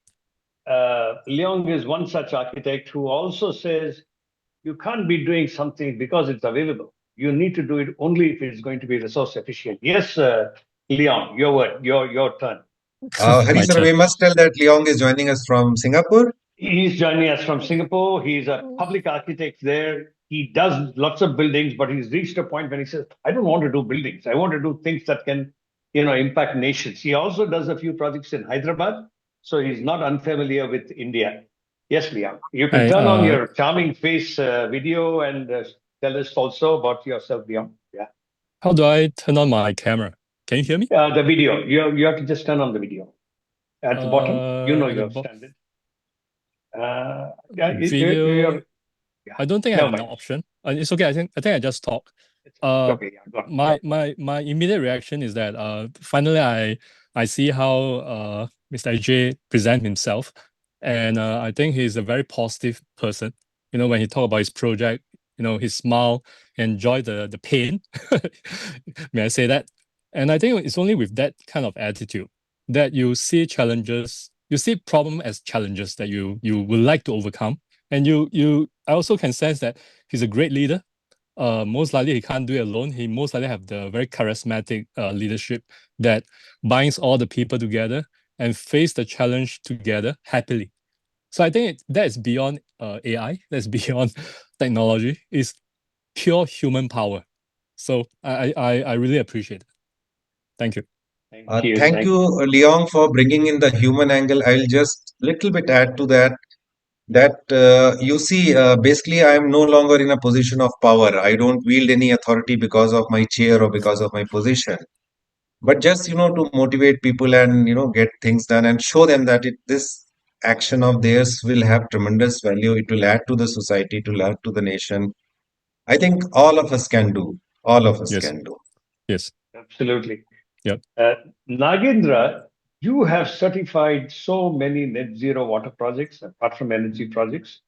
Leong is one such architect who also says you can't be doing something because it's available. You need to do it only if it's going to be resource efficient. Yes, Leong, your word, your turn. Hari sir, we must tell that Leong is joining us from Singapore. He's joining us from Singapore. He's a public architect there. He does lots of buildings, but he's reached a point when he says, I don't want to do buildings. I want to do things that can, impact nations. He also does a few projects in Hyderabad, so he's not unfamiliar with India. Yes, Liam, you can turn on your charming face video and tell us also about yourself, Liam. Yeah. How do I turn on my camera? Can you hear me? The video. You have to just turn on the video. at the bottom. You know At the your bottom. standard. Yeah, Video. yeah. I don't think I Never have an mind. option. It's okay. I think I just talk. It's okay. Yeah, go on. My immediate reaction is that finally I see how Mr. AJAY present himself, and I think he's a very positive person. You know, when he talk about his project, you know, he smile, enjoy the pain. May I say that? And I think it's only with that kind of attitude that you see challenges, you see problem as challenges that you would like to overcome, and I also can sense that he's a great leader. Most likely he can't do it alone. He most likely have the very charismatic leadership that binds all the people together and face the challenge together happily. So I think that is beyond AI. That's beyond technology. It's pure human power. So I really appreciate it. Thank you. Thank you. Thank you, Leong, for bringing in the human angle. I'll just little bit add to that. You see, basically, I am no longer in a position of power. I don't wield any authority because of my chair or because of my position. But just to motivate people and get things done and show them that this action of theirs will have tremendous value. It will add to the society, it will add to the nation. I think all of us can do. All of us Yes. can do. Yes. Absolutely. Yep. Nagendra, you have certified so many net zero water projects, apart from energy projects.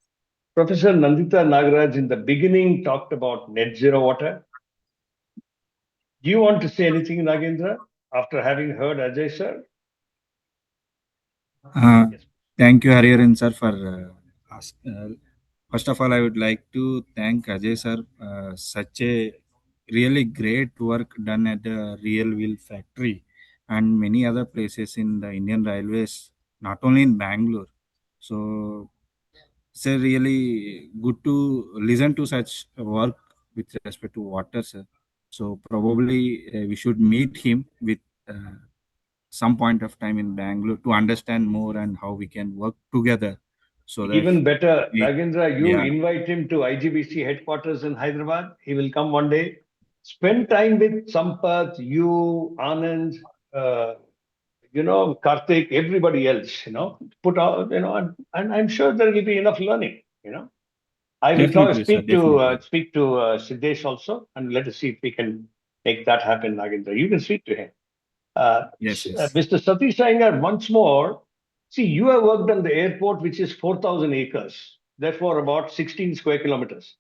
Professor Nandita Nagaraj in the beginning talked about net zero water. Do you want to say anything, Nagendra, after having heard Ajay sir? Yes. Thank you, Hariharan sir, for first of all, I would like to thank Ajay sir. Such a really great work done at the Real Wheel Factory and many other places in the Indian Railways, not only in Bangalore. So it's a really good to listen to such work with respect to water, sir. So probably we should meet him with some point of time in Bangalore to understand more and how we can work together. So that Even better, we, Nagendra, you yeah, invite him to IGBC headquarters in Hyderabad. He will come one day. Spend time with Sampath, you, Anand, uh, Karthik, everybody else, put out, and I'm sure there will be enough learning, I will definitely, sir, speak to definitely. Siddesh also, and let us see if we can make that happen, Nagendra. You can speak to him. Yes, yes. Mr. Satish Iyengar, once more, see, you have worked on the airport, which is 4,000 acres, therefore about 16 square kilometers.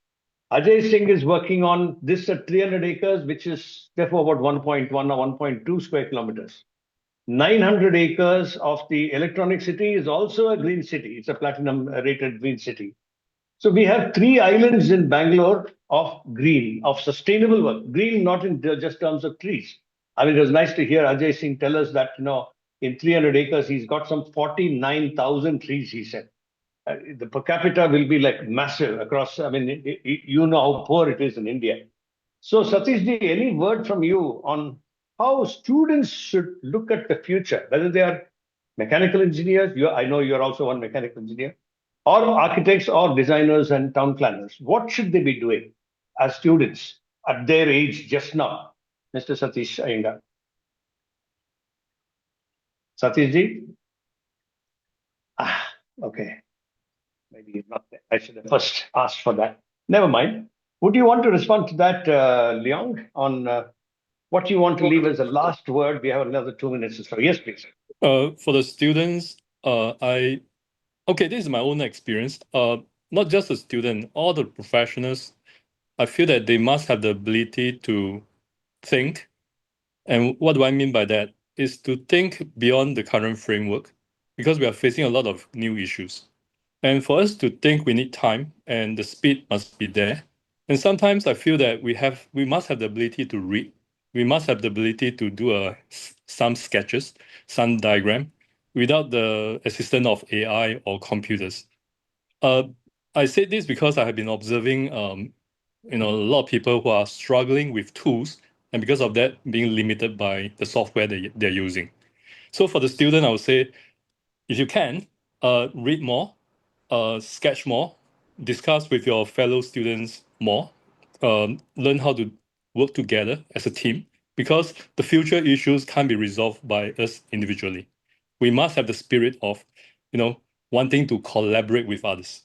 Ajay Singh is working on this at 300 acres, which is therefore about 1.1 or 1.2 square kilometers. 900 acres of the electronic city is also a green city. It's a platinum rated green city. So we have three islands in Bangalore of green, of sustainable work. Green, not in just terms of trees. I mean, it was nice to hear Ajay Singh tell us that, in 300 acres, he's got some 49,000 trees, he said. The per capita will be like massive across. I mean, you know how poor it is in India. So, Satish ji, any word from you on how students should look at the future, whether they are mechanical engineers? I know you're also one mechanical engineer, or architects, or designers and town planners. What should they be doing as students at their age just now, Mr. Satish Iyengar? Satish ji? Okay. Maybe he's not there. I should have first asked for that. Never mind. Would you want to respond to that, Leong, on what you want to leave as a last word? We have another 2 minutes or so. Yes, please. For the students, this is my own experience. Not just a student, all the professionals, I feel that they must have the ability to think. And what do I mean by that? Is to think beyond the current framework, because we are facing a lot of new issues. And for us to think, we need time, and the speed must be there. And sometimes I feel that we must have the ability to read. We must have the ability to do some sketches, some diagram, without the assistance of AI or computers. I say this because I have been observing, a lot of people who are struggling with tools, and because of that, being limited by the software they're using. So for the student, I would say, if you can, read more, sketch more, discuss with your fellow students more, learn how to work together as a team, because the future issues can't be resolved by us individually. we must have the spirit of, wanting to collaborate with others.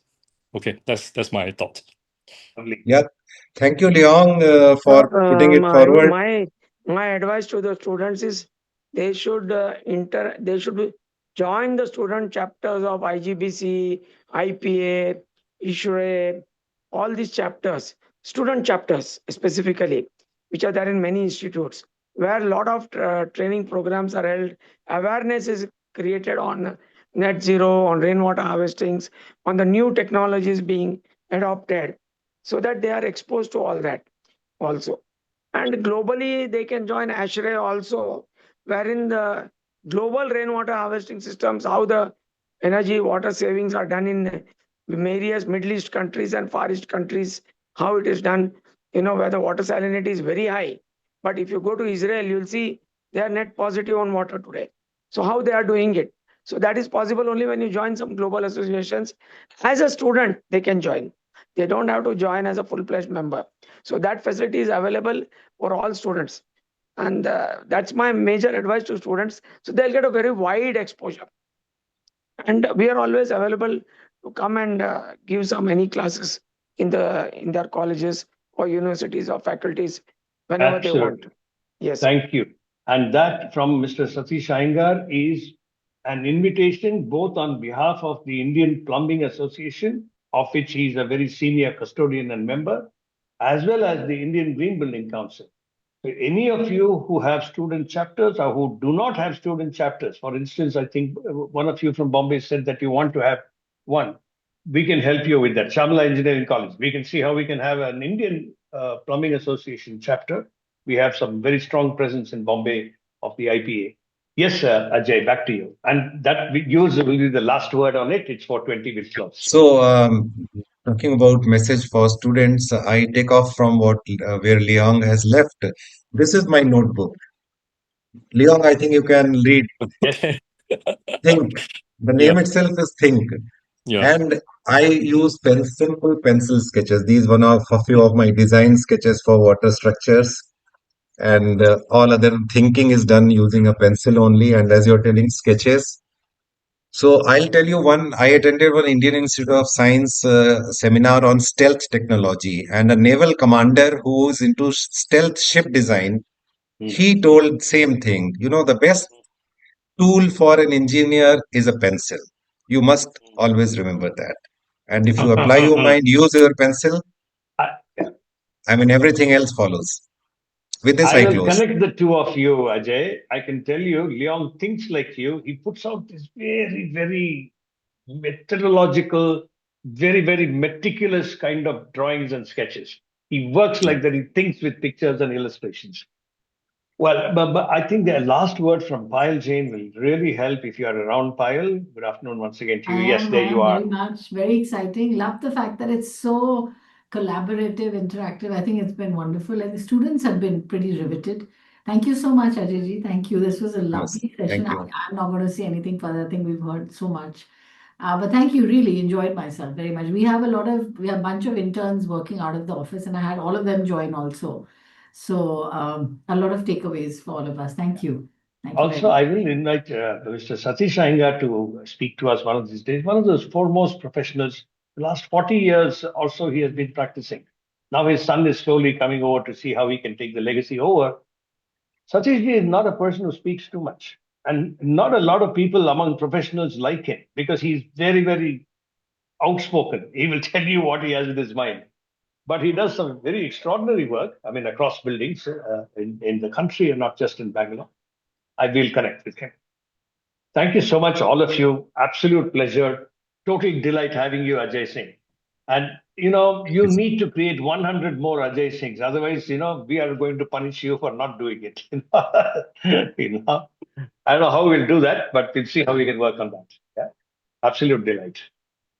Okay, that's my thought. Lovely. Yeah, thank you, Leong, for So, putting it forward. my advice to the students is they should join the student chapters of IGBC, IPA, ISHRE, all these chapters, student chapters specifically, which are there in many institutes, where a lot of training programs are held. Awareness is created on net zero, on rainwater harvestings, on the new technologies being adopted, so that they are exposed to all that also. And globally, they can join ASHRAE also, wherein the global rainwater harvesting systems, how the energy water savings are done in various Middle East countries and Far East countries, how it is done, where the water salinity is very high. But if you go to Israel, you'll see they are net positive on water today. So how they are doing it? So that is possible only when you join some global associations. As a student, they can join. They don't have to join as a full-fledged member. So that facility is available for all students. And that's my major advice to students. So they'll get a very wide exposure. And we are always available to come and give some any classes in their colleges or universities or faculties whenever they want. Absolutely. Yes. Thank you. And that from Mr. Satish Iyengar is an invitation both on behalf of the Indian Plumbing Association, of which he is a very senior custodian and member, as well as the Indian Green Building Council. So any of you who have student chapters or who do not have student chapters, for instance, I think one of you from Bombay said that you want to have one. We can help you with that. Shamla Engineering College. We can see how we can have an Indian Plumbing Association chapter. We have some very strong presence in Bombay of the IPA. Yes, Ajay, back to you. And that yours will be the last word on it. It's 4:20 with close. So, talking about message for students, I take off from where Leong has left. This is my notebook. Leong, I think you can read. Think. The name Yeah. itself is Think. Yeah. And I use simple pencil sketches. These one of a few of my design sketches for water structures. And all other thinking is done using a pencil only. And as you're telling, sketches. So I'll tell you one. I attended one Indian Institute of Science seminar on stealth technology, and a naval commander who's into stealth ship design. He told same thing. The best tool for an engineer is a pencil. You must always remember that. And if you apply your mind, use your pencil. I mean, everything else follows. With this, I I will close. connect the two of you, Ajay. I can tell you, Leong thinks like you. He puts out this very, very methodological, very, very meticulous kind of drawings and sketches. He works like that. He thinks with pictures and illustrations. Well, but I think the last word from Payal Jain will really help if you are around, Payal. Good afternoon once again to you. Yes, there you are. Very much. Very exciting. Love the fact that it's so collaborative, interactive. I think it's been wonderful. And the students have been pretty riveted. Thank you so much, Ajay. Thank you. This was a Yes, lovely session. thank you. I'm not going to say anything further. I think we've heard so much. But thank you. Really enjoyed myself very much. We have a bunch of interns working out of the office, and I had all of them join also. So a lot of takeaways for all of us. Thank you. Thank you very Also, much. I will invite Mr. Satish Iyengar to speak to us one of these days. One of those foremost professionals. The last 40 years also he has been practicing. Now his son is slowly coming over to see how he can take the legacy over. Satish ji is not a person who speaks too much. And not a lot of people among professionals like him because he's very, very outspoken. He will tell you what he has in his mind. But he does some very extraordinary work, I mean, across buildings in the country and not just in Bangalore. I will connect with him. Thank you so much, all of you. Absolute pleasure. Total delight having you, Ajay Singh. And, you need to create 100 more Ajay Singhs. Otherwise, we are going to punish you for not doing it. I don't know how we'll do that, but we'll see how we can work on that. Yeah. Absolute delight.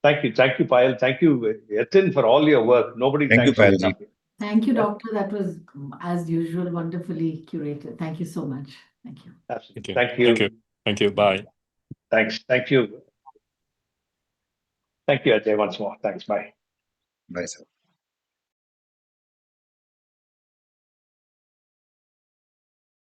Thank you. Thank you, Payal. Thank you, Yatin, for all your work. Nobody Thank you, thanks you Payal ji. enough. Thank you, Doctor. That was, as usual, wonderfully curated. Thank you so much. Thank you. Absolutely. Thank you. Thank you. Thank you. Thank you. Bye. Thanks. Thank you. Thank you, Ajay, once more. Thanks. Bye. Bye, sir.